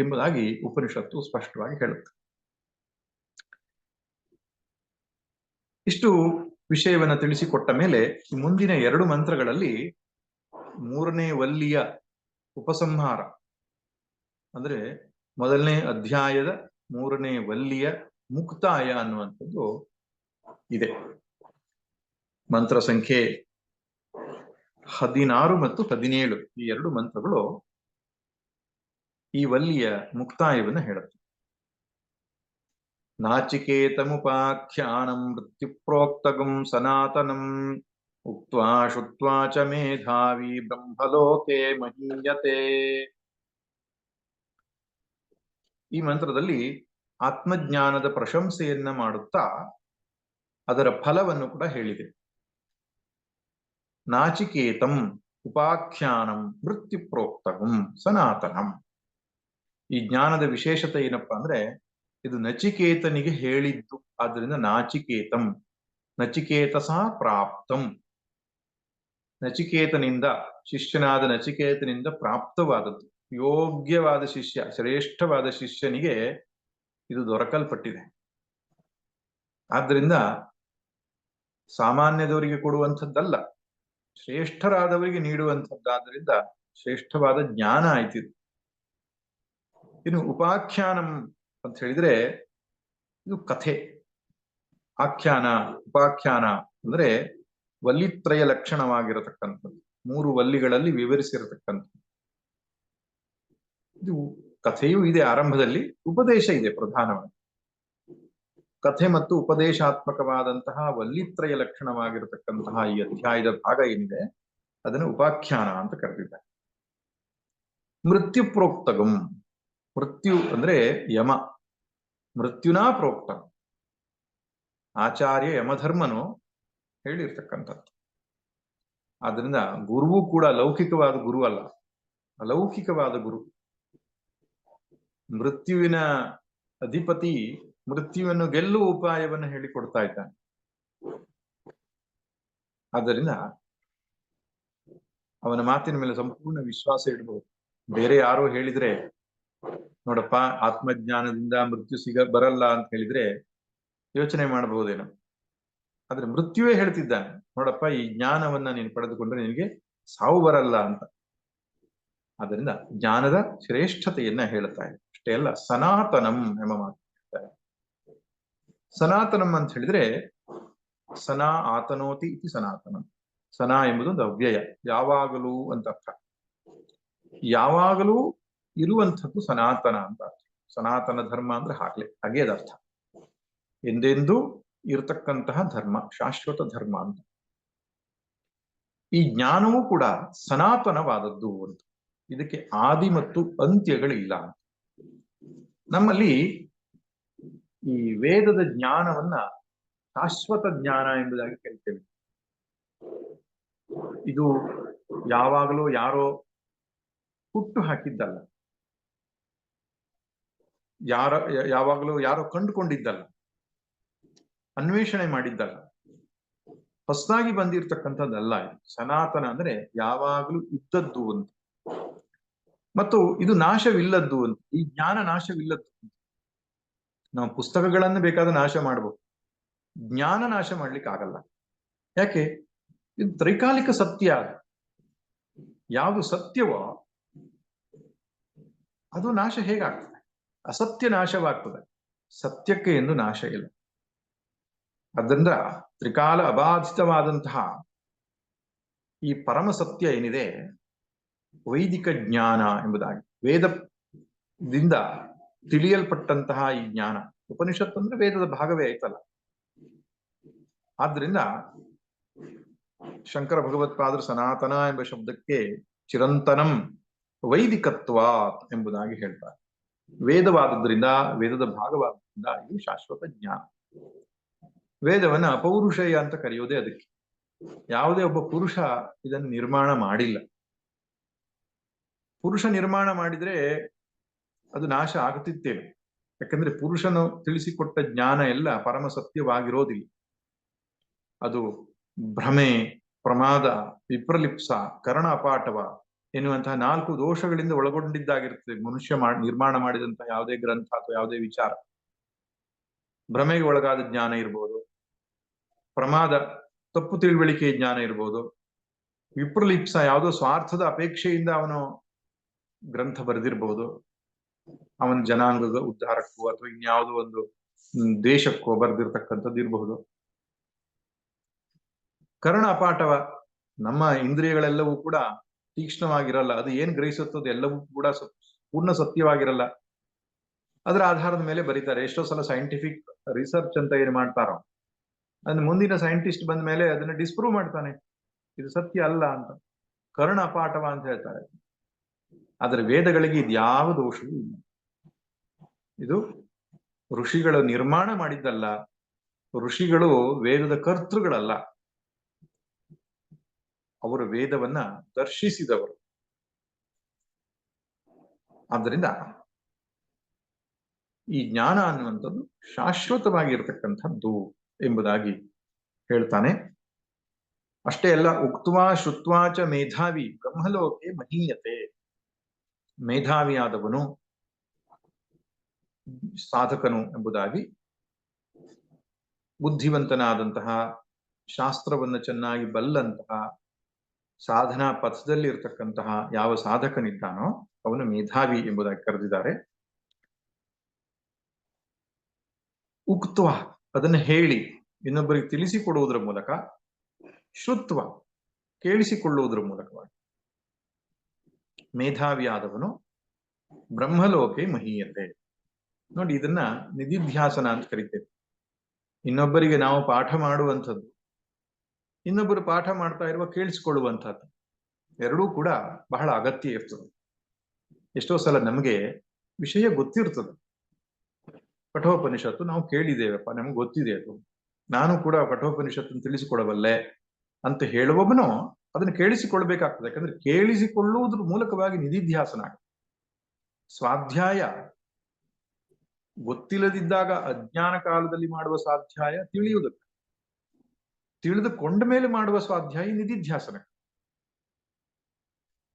ಎಂಬುದಾಗಿ ಉಪನಿಷತ್ತು ಸ್ಪಷ್ಟವಾಗಿ ಹೇಳುತ್ತೆ. ಇಷ್ಟು ವಿಷಯವನ್ನು ತಿಳಿಸಿಕೊಟ್ಟ ಮೇಲೆ ಮುಂದಿನ 2 ಮಂತ್ರಗಳಲ್ಲಿ 3ನೇ ವಲ್ಲಿಯ ಉಪಸಂಹಾರ, ಅಂದ್ರೆ ಮೊದಲನೇ ಅಧ್ಯಾಯದ 3ನೇ ವಲ್ಲಿಯ ಮುಕ್ತಾಯ ಅನ್ನುವಂಥದ್ದು ಇದೆ. ಮಂತ್ರ ಸಂಖ್ಯೆ 16 ಮತ್ತು 17 ಈ 2 ಮಂತ್ರಗಳು ಈ ವಲ್ಲಿಯ ಮುಕ್ತಾಯವನ್ನು ಹೇಳುತ್ತೆ. ನಾಚಿಕೇತಮುಪಾಖ್ಯಾನಂ ಮೃತ್ಯುಪ್ರೋಕ್ತಗಂ ಸನಾತನಂ ಉಕ್ತ್ವಾ ಶುತ್ವಾ ಚ ಮೇಧಾವಿ ಬ್ರಹ್ಮಲೋಕೆ ಮಹೀಯತೆ. ಈ ಮಂತ್ರದಲ್ಲಿ ಆತ್ಮಜ್ಞಾನದ ಪ್ರಶಂಸೆಯನ್ನ ಮಾಡುತ್ತಾ ಅದರ ಫಲವನ್ನು ಕೂಡ ಹೇಳಿದೆ. ನಾಚಿಕೇತಂ ಉಪಾಖ್ಯಾನಂ ಮೃತ್ಯುಪ್ರೋಕ್ತಗಂ ಸನಾತನಂ. ಈ ಜ್ಞಾನದ ವಿಶೇಷತೆ ಏನಪ್ಪಾ ಅಂದ್ರೆ, ಇದು ನಚಿಕೇತನಿಗೆ ಹೇಳಿದ್ದು. ಆದ್ದರಿಂದ ನಾಚಿಕೇತಂ, ನಚಿಕೇತಸ ಪ್ರಾಪ್ತಂ, ನಚಿಕೇತನಿಂದ, ಶಿಷ್ಯನಾದ ನಚಿಕೇತನಿಂದ ಪ್ರಾಪ್ತವಾದದ್ದು, ಯೋಗ್ಯವಾದ ಶಿಷ್ಯ, ಶ್ರೇಷ್ಠವಾದ ಶಿಷ್ಯನಿಗೆ ಇದು ದೊರಕಲ್ಪಟ್ಟಿದೆ. ಆದ್ದರಿಂದ ಸಾಮಾನ್ಯದವರಿಗೆ ಕೊಡುವಂಥದ್ದಲ್ಲ, ಶ್ರೇಷ್ಠರಾದವರಿಗೆ ನೀಡುವಂಥದ್ದಾದ್ದರಿಂದ ಶ್ರೇಷ್ಠವಾದ ಜ್ಞಾನ ಆಯ್ತಿದೆ. ಇನ್ನು ಉಪಾಖ್ಯಾನಂ ಅಂತ ಹೇಳಿದ್ರೆ ಇದು ಕಥೆ. ಆಖ್ಯಾನ, ಉಪಾಖ್ಯಾನ ಅಂದ್ರೆ ವಲ್ಲಿತ್ರಯ ಲಕ್ಷಣವಾಗಿರತಕ್ಕಂಥದ್ದು, 3 ವಲ್ಲಿಗಳಲ್ಲಿ ವಿವರಿಸಿರತಕ್ಕಂಥದ್ದು. ಇದು ಕಥೆಯೂ ಇದೆ ಆರಂಭದಲ್ಲಿ, ಉಪದೇಶ ಇದೆ ಪ್ರಧಾನವಾಗಿ. ಕಥೆ ಮತ್ತು ಉಪದೇಶಾತ್ಮಕವಾದಂತಹ ವಲ್ಲಿತ್ರಯ ಲಕ್ಷಣವಾಗಿರತಕ್ಕಂತಹ ಈ ಅಧ್ಯಾಯದ ಭಾಗ ಏನಿದೆ ಅದನ್ನು ಉಪಾಖ್ಯಾನ ಅಂತ ಕರೆದಿದ್ದಾರೆ. ಮೃತ್ಯು ಪ್ರೋಕ್ತಗಂ, ಮೃತ್ಯು ಅಂದ್ರೆ ಯಮ, ಮೃತ್ಯುನಾ ಪ್ರೋಕ್ತ, ಆಚಾರ್ಯ ಯಮಧರ್ಮನು ಹೇಳಿರ್ತಕ್ಕಂಥದ್ದು. ಆದ್ರಿಂದ ಗುರುವು ಕೂಡ ಲೌಕಿಕವಾದ ಗುರು ಅಲ್ಲ, ಅಲೌಕಿಕವಾದ ಗುರು. ಮೃತ್ಯುವಿನ ಅಧಿಪತಿ ಮೃತ್ಯುವನ್ನು ಗೆಲ್ಲುವ ಉಪಾಯವನ್ನು ಹೇಳಿಕೊಡ್ತಾ ಇದ್ದಾನೆ. ಆದ್ದರಿಂದ ಅವನ ಮಾತಿನ ಮೇಲೆ ಸಂಪೂರ್ಣ ವಿಶ್ವಾಸ ಇಡಬಹುದು. ಬೇರೆ ಯಾರೋ ಹೇಳಿದ್ರೆ ನೋಡಪ್ಪ, ಆತ್ಮಜ್ಞಾನದಿಂದ ಮೃತ್ಯು ಬರಲ್ಲ ಅಂತ ಹೇಳಿದ್ರೆ ಯೋಚನೆ ಮಾಡಬಹುದೇನೋ. ಆದ್ರೆ ಮೃತ್ಯುವೇ ಹೇಳ್ತಿದ್ದಾನೆ, ನೋಡಪ್ಪ, ಈ ಜ್ಞಾನವನ್ನ ನೀನು ಪಡೆದುಕೊಂಡ್ರೆ ನಿನಗೆ ಸಾವು ಬರಲ್ಲ ಅಂತ. ಅದರಿಂದ ಜ್ಞಾನದ ಶ್ರೇಷ್ಠತೆಯನ್ನ ಹೇಳ್ತಾ ಇದೆ. ಅಷ್ಟೇ ಅಲ್ಲ, ಸನಾತನಂ ಎಂಬ ಮಾತು ಹೇಳ್ತಾರೆ. ಸನಾತನಂ ಅಂತ ಹೇಳಿದ್ರೆ ಸನಾ ಆತನೋತಿ ಇತಿ ಸನಾತನಂ. ಸನಾ ಎಂಬುದು ಒಂದು ಅವ್ಯಯ, ಯಾವಾಗಲೂ ಅಂತ ಅರ್ಥ. ಯಾವಾಗಲೂ ಇರುವಂಥದ್ದು ಸನಾತನ ಅಂತ ಅರ್ಥ. ಸನಾತನ ಧರ್ಮ ಅಂದ್ರೆ ಹಾಗೆ ಅದರ್ಥ. ಎಂದೆಂದೂ ಇರತಕ್ಕಂತಹ ಧರ್ಮ, ಶಾಶ್ವತ ಧರ್ಮ ಅಂತ. ಈ ಜ್ಞಾನವೂ ಕೂಡ ಸನಾತನವಾದದ್ದು ಅಂತ. ಇದಕ್ಕೆ ಆದಿ ಮತ್ತು ಅಂತ್ಯಗಳಿಲ್ಲ. ನಮ್ಮಲ್ಲಿ ಈ ವೇದದ ಜ್ಞಾನವನ್ನ ಶಾಶ್ವತ ಜ್ಞಾನ ಎಂಬುದಾಗಿ ಕರಿತೇವೆ. ಇದು ಯಾವಾಗಲೂ ಯಾರೋ ಹುಟ್ಟು ಹಾಕಿದ್ದಲ್ಲ, ಯಾವಾಗಲೂ ಯಾರೋ ಕಂಡುಕೊಂಡಿದ್ದಲ್ಲ, ಅನ್ವೇಷಣೆ ಮಾಡಿದ್ದಲ್ಲ, ಹೊಸದಾಗಿ ಬಂದಿರತಕ್ಕಂಥದ್ದಲ್ಲ. ಇದು ಸನಾತನ ಅಂದ್ರೆ ಯಾವಾಗಲೂ ಇದ್ದದ್ದು ಅಂತ. ಮತ್ತು ಇದು ನಾಶವಿಲ್ಲದ್ದು ಅಂತ. ಈ ಜ್ಞಾನ ನಾಶವಿಲ್ಲದ್ದು. ನಾವು ಪುಸ್ತಕಗಳನ್ನು ಬೇಕಾದ ನಾಶ ಮಾಡಬಹುದು, ಜ್ಞಾನ ನಾಶ ಮಾಡ್ಲಿಕ್ಕೆ ಆಗಲ್ಲ. ಯಾಕೆ? ಇದು ತ್ರೈಕಾಲಿಕ ಸತ್ಯ. ಯಾವುದು ಸತ್ಯವೋ ಅದು ನಾಶ ಹೇಗಾಗ್ತದೆ? ಅಸತ್ಯ ನಾಶವಾಗ್ತದೆ, ಸತ್ಯಕ್ಕೆ ಎಂದು ನಾಶ ಇಲ್ಲ. ಅದರಿಂದ ತ್ರಿಕಾಲ ಅಬಾಧಿತವಾದಂತಹ ಈ ಪರಮ ಸತ್ಯ ಏನಿದೆ, ವೈದಿಕ ಜ್ಞಾನ ಎಂಬುದಾಗಿ, ವೇದದಿಂದ ತಿಳಿಯಲ್ಪಟ್ಟಂತಹ ಈ ಜ್ಞಾನ. ಉಪನಿಷತ್ತು ಅಂದ್ರೆ ವೇದದ ಭಾಗವೇ ಆಯ್ತಲ್ಲ. ಆದ್ರಿಂದ ಶಂಕರ ಭಗವತ್ಪಾದರು ಸನಾತನ ಎಂಬ ಶಬ್ದಕ್ಕೆ ಚಿರಂತನಂ ವೈದಿಕತ್ವ ಎಂಬುದಾಗಿ ಹೇಳ್ತಾರೆ. ವೇದವಾದದ್ರಿಂದ, ವೇದದ ಭಾಗವಾದದ್ರಿಂದ ಇದು ಶಾಶ್ವತ ಜ್ಞಾನ. ವೇದವನ್ನ ಅಪೌರುಷೇಯ ಅಂತ ಕರೆಯೋದೇ ಅದಕ್ಕೆ. ಯಾವುದೇ ಒಬ್ಬ ಪುರುಷ ಇದನ್ನು ನಿರ್ಮಾಣ ಮಾಡಿಲ್ಲ. ಪುರುಷ ನಿರ್ಮಾಣ ಮಾಡಿದ್ರೆ ಅದು ನಾಶ ಆಗುತ್ತಿತ್ತೇವೆ. ಯಾಕಂದ್ರೆ ಪುರುಷನು ತಿಳಿಸಿಕೊಟ್ಟ ಜ್ಞಾನ ಎಲ್ಲ ಪರಮ ಸತ್ಯವಾಗಿರೋದಿಲ್ಲ. ಅದು ಭ್ರಮೆ, ಪ್ರಮಾದ, ವಿಪ್ರಲಿಪ್ಸ, ಕರ್ಣ ಅಪಾಟವ ಎನ್ನುವಂತಹ 4 ದೋಷಗಳಿಂದ ಒಳಗೊಂಡಿದ್ದಾಗಿರ್ತದೆ ಮನುಷ್ಯ ನಿರ್ಮಾಣ ಮಾಡಿದಂತಹ ಯಾವುದೇ ಗ್ರಂಥ ಅಥವಾ ಯಾವುದೇ ವಿಚಾರ. ಭ್ರಮೆಗೆ ಒಳಗಾದ ಜ್ಞಾನ ಇರ್ಬೋದು, ಪ್ರಮಾದ ತಪ್ಪು ತಿಳುವಳಿಕೆ ಜ್ಞಾನ ಇರ್ಬೋದು, ವಿಪ್ರಲಿಪ್ಸ ಯಾವುದೋ ಸ್ವಾರ್ಥದ ಅಪೇಕ್ಷೆಯಿಂದ ಅವನು ಗ್ರಂಥ ಬರೆದಿರ್ಬೋದು, ಅವನ ಜನಾಂಗದ ಉದ್ಧಾರಕ್ಕೋ ಅಥವಾ ಇನ್ಯಾವುದೋ ಒಂದು ದೇಶಕ್ಕೋ ಬರೆದಿರ್ತಕ್ಕಂಥದ್ದು ಇರಬಹುದು. ಕರ್ಣ ಅಪಾಟವ, ನಮ್ಮ ಇಂದ್ರಿಯಗಳೆಲ್ಲವೂ ಕೂಡ ತೀಕ್ಷ್ಣವಾಗಿರಲ್ಲ. ಅದು ಏನ್ ಗ್ರಹಿಸುತ್ತದೆ ಎಲ್ಲವೂ ಕೂಡ ಪೂರ್ಣ ಸತ್ಯವಾಗಿರಲ್ಲ. ಅದರ ಆಧಾರದ ಮೇಲೆ ಬರೀತಾರೆ. ಎಷ್ಟೋ ಸಲ ಸೈಂಟಿಫಿಕ್ ರಿಸರ್ಚ್ ಅಂತ ಏನು ಮಾಡ್ತಾರೋ ಅದನ್ನ ಮುಂದಿನ ಸೈಂಟಿಸ್ಟ್ ಬಂದ ಮೇಲೆ ಅದನ್ನ ಡಿಸ್ಪ್ರೂವ್ ಮಾಡ್ತಾನೆ, ಇದು ಸತ್ಯ ಅಲ್ಲ ಅಂತ. ಕರ್ಣ ಅಪಾಟವ ಅಂತ ಹೇಳ್ತಾರೆ. ಆದ್ರೆ ವೇದಗಳಿಗೆ ಇದ್ಯಾವ ದೋಷವೂ ಇಲ್ಲ. ಇದು ಋಷಿಗಳು ನಿರ್ಮಾಣ ಮಾಡಿದ್ದಲ್ಲ, ಋಷಿಗಳು ವೇದದ ಕರ್ತೃಗಳಲ್ಲ, ಅವರು ವೇದವನ್ನ ದರ್ಶಿಸಿದವರು. ಆದ್ದರಿಂದ ಈ ಜ್ಞಾನ ಅನ್ನುವಂಥದ್ದು ಶಾಶ್ವತವಾಗಿರ್ತಕ್ಕಂಥದ್ದು ಎಂಬುದಾಗಿ ಹೇಳ್ತಾನೆ. ಅಷ್ಟೇ ಅಲ್ಲ, ಉಕ್ತ್ವಾ ಶ್ರುತ್ವಾಚ ಮೇಧಾವಿ ಬ್ರಹ್ಮಲೋಕೆ ಮಹೀಯತೆ. ಮೇಧಾವಿಯಾದವನು ಸಾಧಕನು ಎಂಬುದಾಗಿ, ಬುದ್ಧಿವಂತನಾದಂತಹ, ಶಾಸ್ತ್ರವನ್ನು ಚೆನ್ನಾಗಿ ಬಲ್ಲಂತಹ, ಸಾಧನಾ ಪಥದಲ್ಲಿ ಇರ್ತಕ್ಕಂತಹ ಯಾವ ಸಾಧಕನಿದ್ದಾನೋ ಅವನು ಮೇಧಾವಿ ಎಂಬುದಾಗಿ ಕರೆದಿದ್ದಾರೆ. ಉಕ್ತ್ವ ಅದನ್ನು ಹೇಳಿ ಇನ್ನೊಬ್ಬರಿಗೆ ತಿಳಿಸಿಕೊಡುವುದರ ಮೂಲಕ, ಶ್ರುತ್ವ ಕೇಳಿಸಿಕೊಳ್ಳುವುದರ ಮೂಲಕವಾಗಿ ಮೇಧಾವಿಯಾದವನು ಬ್ರಹ್ಮಲೋಕೆ ಮಹೀಯತೆ. ನೋಡಿ, ಇದನ್ನ ನಿಧಿಧ್ಯಾಸನ ಅಂತ ಕರಿತೇವೆ. ಇನ್ನೊಬ್ಬರಿಗೆ ನಾವು ಪಾಠ ಮಾಡುವಂಥದ್ದು, ಇನ್ನೊಬ್ಬರು ಪಾಠ ಮಾಡ್ತಾ ಇರುವ ಕೇಳಿಸಿಕೊಳ್ಳುವಂಥದ್ದು, ಎರಡೂ ಕೂಡ ಬಹಳ ಅಗತ್ಯ ಇರ್ತದೆ. ಎಷ್ಟೋ ಸಲ ನಮಗೆ ವಿಷಯ ಗೊತ್ತಿರ್ತದೆ, ಕಠೋಪನಿಷತ್ತು ನಾವು ಕೇಳಿದ್ದೇವಪ್ಪ, ನಮ್ಗೆ ಗೊತ್ತಿದೆ, ಅದು ನಾನು ಕೂಡ ಕಠೋಪನಿಷತ್ತನ್ನು ತಿಳಿಸಿಕೊಡಬಲ್ಲೆ ಅಂತ ಹೇಳುವವನು ಅದನ್ನು ಕೇಳಿಸಿಕೊಳ್ಬೇಕಾಗ್ತದೆ. ಯಾಕಂದ್ರೆ ಕೇಳಿಸಿಕೊಳ್ಳುವುದ್ರ ಮೂಲಕವಾಗಿ ನಿಧಿಧ್ಯಾಸನ ಆಗುತ್ತೆ. ಸ್ವಾಧ್ಯಾಯ ಗೊತ್ತಿಲ್ಲದಿದ್ದಾಗ ಅಜ್ಞಾನ ಕಾಲದಲ್ಲಿ ಮಾಡುವ ಸ್ವಾಧ್ಯಾಯ ತಿಳಿಯುವುದಕ್ಕೆ, ತಿಳಿದುಕೊಂಡ ಮೇಲೆ ಮಾಡುವ ಸ್ವಾಧ್ಯಾಯ ನಿಧಿಧ್ಯಾಸನ.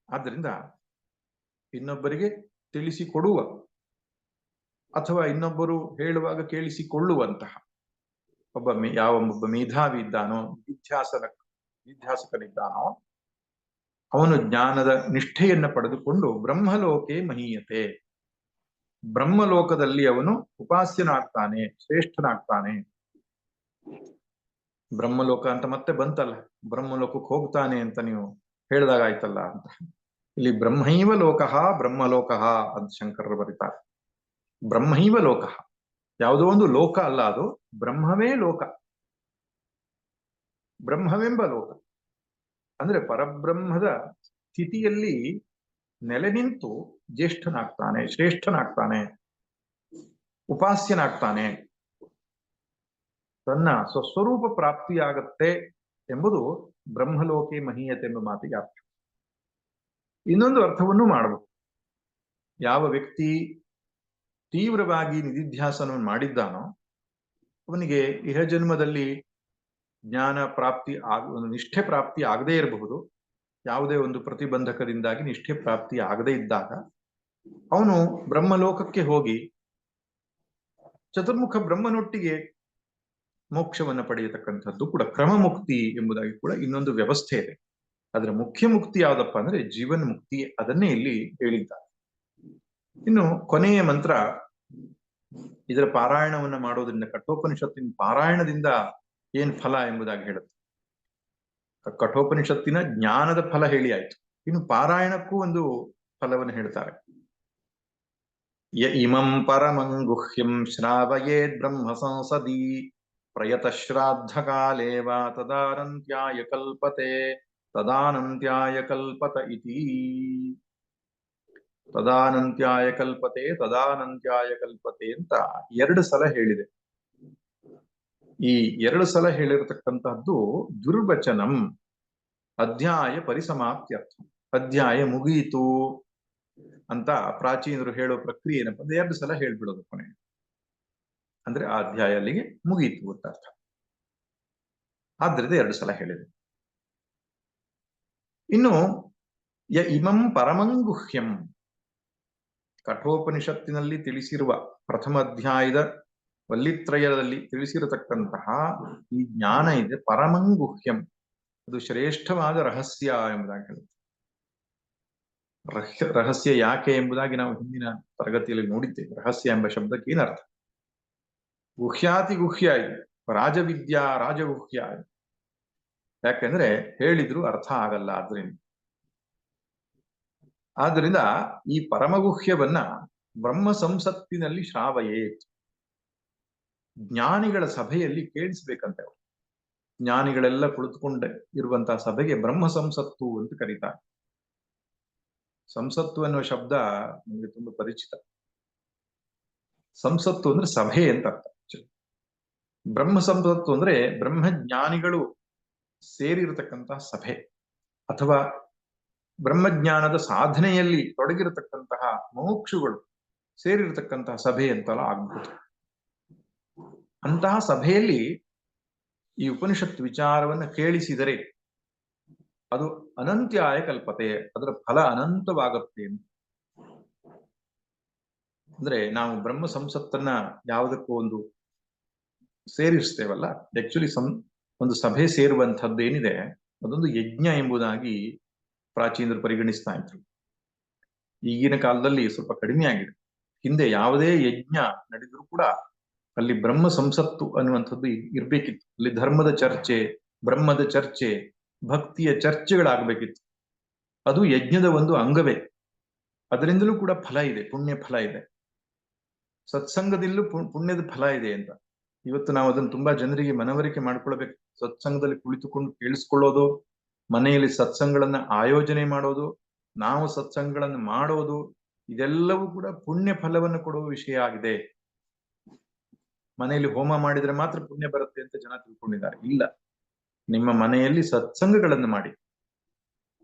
ಆದ್ದರಿಂದ ಇನ್ನೊಬ್ಬರಿಗೆ ತಿಳಿಸಿಕೊಡುವ ಅಥವಾ ಇನ್ನೊಬ್ಬರು ಹೇಳುವಾಗ ಕೇಳಿಸಿಕೊಳ್ಳುವಂತಹ ಒಬ್ಬ ಮೇಧಾವಿ ಇದ್ದಾನೋ, ವಿದ್ಯಾಸಕನಿದ್ದಾನೋ, ಅವನು ಜ್ಞಾನದ ನಿಷ್ಠೆಯನ್ನ ಪಡೆದುಕೊಂಡು ಬ್ರಹ್ಮಲೋಕೆ ಮಹೀಯತೆ, ಬ್ರಹ್ಮಲೋಕದಲ್ಲಿ ಅವನು ಉಪಾಸ್ಯನಾಗ್ತಾನೆ, ಶ್ರೇಷ್ಠನಾಗ್ತಾನೆ. ಬ್ರಹ್ಮಲೋಕ ಅಂತ ಮತ್ತೆ ಬಂತಲ್ಲ, ಬ್ರಹ್ಮಲೋಕಕ್ಕೆ ಹೋಗ್ತಾನೆ ಅಂತ ನೀವು ಹೇಳಿದಾಗ ಆಯ್ತಲ್ಲ ಅಂತ. ಇಲ್ಲಿ ಬ್ರಹ್ಮೈವ ಲೋಕಃ ಬ್ರಹ್ಮಲೋಕಃ ಅಂತ ಶಂಕರರು ಬರೀತಾರೆ. ಬ್ರಹ್ಮೈವ ಲೋಕಃ, ಯಾವುದೋ ಒಂದು ಲೋಕ ಅಲ್ಲ, ಅದು ಬ್ರಹ್ಮವೇ ಲೋಕ, ಬ್ರಹ್ಮವೆಂಬ ಲೋಕ. ಅಂದ್ರೆ ಪರಬ್ರಹ್ಮದ ಸ್ಥಿತಿಯಲ್ಲಿ ನೆಲೆ ನಿಂತು ಜ್ಯೇಷ್ಠನಾಗ್ತಾನೆ, ಶ್ರೇಷ್ಠನಾಗ್ತಾನೆ, ಉಪಾಸ್ಯನಾಗ್ತಾನೆ, ತನ್ನ ಸ್ವಸ್ವರೂಪ ಪ್ರಾಪ್ತಿಯಾಗತ್ತೆ ಎಂಬುದು ಬ್ರಹ್ಮಲೋಕೆ ಮಹೀಯತೆ ಎಂಬ ಮಾತಿಗೆ ಅರ್ಥ. ಇನ್ನೊಂದು ಅರ್ಥವನ್ನು ಮಾಡಬಹುದು. ಯಾವ ವ್ಯಕ್ತಿ ತೀವ್ರವಾಗಿ ನಿಧಿಧ್ಯಾಸನವನ್ನು ಮಾಡಿದ್ದಾನೋ ಅವನಿಗೆ ಇಹ ಜನ್ಮದಲ್ಲಿ ಜ್ಞಾನ ಪ್ರಾಪ್ತಿ ನಿಷ್ಠೆ ಪ್ರಾಪ್ತಿ ಆಗದೇ ಇರಬಹುದು. ಯಾವುದೇ ಒಂದು ಪ್ರತಿಬಂಧಕದಿಂದಾಗಿ ನಿಷ್ಠೆ ಪ್ರಾಪ್ತಿ ಆಗದೇ ಇದ್ದಾಗ ಅವನು ಬ್ರಹ್ಮಲೋಕಕ್ಕೆ ಹೋಗಿ ಚತುರ್ಮುಖ ಬ್ರಹ್ಮನೊಟ್ಟಿಗೆ ಮೋಕ್ಷವನ್ನು ಪಡೆಯತಕ್ಕಂಥದ್ದು ಕೂಡ ಕ್ರಮ ಮುಕ್ತಿ ಎಂಬುದಾಗಿ ಕೂಡ ಇನ್ನೊಂದು ವ್ಯವಸ್ಥೆ ಇದೆ. ಅದರ ಮುಖ್ಯ ಮುಕ್ತಿ ಯಾವ್ದಪ್ಪ ಅಂದ್ರೆ ಜೀವನ್ ಮುಕ್ತಿ, ಅದನ್ನೇ ಇಲ್ಲಿ ಹೇಳಿದ್ದಾರೆ. ಇನ್ನು ಕೊನೆಯ ಮಂತ್ರ, ಇದರ ಪಾರಾಯಣವನ್ನ ಮಾಡೋದ್ರಿಂದ, ಕಠೋಪನಿಷತ್ತಿನ ಪಾರಾಯಣದಿಂದ ಏನ್ ಫಲ ಎಂಬುದಾಗಿ ಹೇಳುತ್ತೆ. ಕಠೋಪನಿಷತ್ತಿನ ಜ್ಞಾನದ ಫಲ ಹೇಳಿ ಆಯ್ತು, ಇನ್ನು ಪಾರಾಯಣಕ್ಕೂ ಒಂದು ಫಲವನ್ನು ಹೇಳ್ತಾರೆ. ಯ ಇಮಂ ಪರಮಂ ಗುಹ್ಯಂ ಶ್ರಾವಯೇದ್ ಬ್ರಹ್ಮ ಸಂಸದಿ ಪ್ರಯತ ಶ್ರಾದ್ಧ ಕಾಲೇವ ತದಾನಂತ್ಯಾಯ ಕಲ್ಪತೆ ತದಾನಂತ್ಯಾಯ ಕಲ್ಪತ ಇತಿ. ತದಾನಂತ್ಯಾಯ ಕಲ್ಪತೆ ತದಾನಂತ್ಯಾಯ ಕಲ್ಪತೆ ಅಂತ 2 ಸಲ ಹೇಳಿದೆ. ಈ 2 ಸಲ ಹೇಳಿರತಕ್ಕಂತಹದ್ದು ದುರ್ವಚನಂ, ಅಧ್ಯಾಯ ಪರಿಸಮಾಪ್ತ್ಯರ್ಥ, ಅಧ್ಯಾಯ ಮುಗಿಯಿತು ಅಂತ ಪ್ರಾಚೀನರು ಹೇಳೋ ಪ್ರಕ್ರಿಯೆ ಏನಪ್ಪ, 2 ಸಲ ಹೇಳ್ಬಿಡೋದು ಕೊನೆ, ಅಂದ್ರೆ ಆ ಅಧ್ಯಾಯ ಅಲ್ಲಿಗೆ ಮುಗಿಯಿತು ಅಂತ ಅರ್ಥ. ಆದ್ರಿಂದ 2 ಸಲ ಹೇಳಿದೆ. ಇನ್ನು ಯ ಇಮಂ ಪರಮಂಗುಹ್ಯಂ, ಕಠೋಪನಿಷತ್ತಿನಲ್ಲಿ ತಿಳಿಸಿರುವ ಪ್ರಥಮ ಅಧ್ಯಾಯದ ವಲ್ಲಿತ್ರಯದಲ್ಲಿ ತಿಳಿಸಿರತಕ್ಕಂತಹ ಈ ಜ್ಞಾನ ಇದೆ, ಪರಮಂಗುಹ್ಯಂ, ಅದು ಶ್ರೇಷ್ಠವಾದ ರಹಸ್ಯ ಎಂಬುದಾಗಿ ಹೇಳುತ್ತೆ. ರಹಸ್ಯ ಯಾಕೆ ಎಂಬುದಾಗಿ ನಾವು ಹಿಂದಿನ ತರಗತಿಯಲ್ಲಿ ನೋಡಿದ್ದೇವೆ. ರಹಸ್ಯ ಎಂಬ ಶಬ್ದಕ್ಕೆ ಏನರ್ಥ? ಗುಹ್ಯಾತಿ ಗುಹ್ಯ ಇದೆ, ರಾಜವಿದ್ಯಾ ರಾಜಗುಹ್ಯ ಇದೆ. ಯಾಕೆಂದ್ರೆ ಹೇಳಿದ್ರು ಅರ್ಥ ಆಗಲ್ಲ. ಆದ್ರಿಂದ ಈ ಪರಮಗುಹ್ಯವನ್ನ ಬ್ರಹ್ಮ ಸಂಸತ್ತಿನಲ್ಲಿ ಶ್ರಾವಯೇತ್, ಜ್ಞಾನಿಗಳ ಸಭೆಯಲ್ಲಿ ಕೇಳಿಸ್ಬೇಕಂತೆ. ಅವರು ಜ್ಞಾನಿಗಳೆಲ್ಲ ಕುಳಿತುಕೊಂಡೆ ಇರುವಂತಹ ಸಭೆಗೆ ಬ್ರಹ್ಮ ಸಂಸತ್ತು ಅಂತ ಕರೀತಾರೆ. ಸಂಸತ್ತು ಅನ್ನುವ ಶಬ್ದ ನಮಗೆ ತುಂಬಾ ಪರಿಚಿತ. ಸಂಸತ್ತು ಅಂದ್ರೆ ಸಭೆ ಅಂತ ಅರ್ಥ. ಬ್ರಹ್ಮ ಸಂಸತ್ತು ಅಂದ್ರೆ ಬ್ರಹ್ಮಜ್ಞಾನಿಗಳು ಸೇರಿರತಕ್ಕಂತಹ ಸಭೆ, ಅಥವಾ ಬ್ರಹ್ಮಜ್ಞಾನದ ಸಾಧನೆಯಲ್ಲಿ ತೊಡಗಿರತಕ್ಕಂತಹ ಮೋಕ್ಷಗಳು ಸೇರಿರತಕ್ಕಂತಹ ಸಭೆ ಅಂತಲ್ಲ ಆಗ್ಬೋದು. ಅಂತಹ ಸಭೆಯಲ್ಲಿ ಈ ಉಪನಿಷತ್ ವಿಚಾರವನ್ನ ಕೇಳಿಸಿದರೆ ಅದು ಅನಂತ್ಯಾಯ ಕಲ್ಪತೆ, ಅದರ ಫಲ ಅನಂತವಾಗುತ್ತೆ. ಅಂದ್ರೆ ನಾವು ಬ್ರಹ್ಮ ಸಂಸತ್ತನ್ನ ಯಾವುದಕ್ಕೂ ಒಂದು ಸೇರಿಸ್ತೇವಲ್ಲ, ಆಕ್ಚುಲಿ ಒಂದು ಸಭೆ ಸೇರುವಂಥದ್ದು ಏನಿದೆ ಅದೊಂದು ಯಜ್ಞ ಎಂಬುದಾಗಿ ಪ್ರಾಚೀನರು ಪರಿಗಣಿಸ್ತಾ ಇದ್ರು. ಈಗಿನ ಕಾಲದಲ್ಲಿ ಸ್ವಲ್ಪ ಕಡಿಮೆ ಆಗಿದೆ. ಹಿಂದೆ ಯಾವುದೇ ಯಜ್ಞ ನಡೆದರೂ ಕೂಡ ಅಲ್ಲಿ ಬ್ರಹ್ಮ ಸಂಸತ್ತು ಅನ್ನುವಂಥದ್ದು ಇರ್ಬೇಕಿತ್ತು. ಅಲ್ಲಿ ಧರ್ಮದ ಚರ್ಚೆ, ಬ್ರಹ್ಮದ ಚರ್ಚೆ, ಭಕ್ತಿಯ ಚರ್ಚೆಗಳಾಗಬೇಕಿತ್ತು. ಅದು ಯಜ್ಞದ ಒಂದು ಅಂಗವೇ. ಅದರಿಂದಲೂ ಕೂಡ ಫಲ ಇದೆ, ಪುಣ್ಯ ಫಲ ಇದೆ. ಸತ್ಸಂಗದಲ್ಲೂ ಪುಣ್ಯದ ಫಲ ಇದೆ ಅಂತ ಇವತ್ತು ನಾವು ಅದನ್ನು ತುಂಬಾ ಜನರಿಗೆ ಮನವರಿಕೆ ಮಾಡ್ಕೊಳ್ಬೇಕು. ಸತ್ಸಂಗದಲ್ಲಿ ಕುಳಿತುಕೊಂಡು ಕೇಳಿಸ್ಕೊಳ್ಳೋದು, ಮನೆಯಲ್ಲಿ ಸತ್ಸಂಗಗಳನ್ನ ಆಯೋಜನೆ ಮಾಡೋದು, ನಾವು ಸತ್ಸಂಗಗಳನ್ನು ಮಾಡೋದು, ಇದೆಲ್ಲವೂ ಕೂಡ ಪುಣ್ಯ ಫಲವನ್ನು ಕೊಡುವ ವಿಷಯ ಆಗಿದೆ. ಮನೆಯಲ್ಲಿ ಹೋಮ ಮಾಡಿದ್ರೆ ಮಾತ್ರ ಪುಣ್ಯ ಬರುತ್ತೆ ಅಂತ ಜನ ತಿಳ್ಕೊಂಡಿದ್ದಾರೆ. ಇಲ್ಲ, ನಿಮ್ಮ ಮನೆಯಲ್ಲಿ ಸತ್ಸಂಗಗಳನ್ನು ಮಾಡಿ,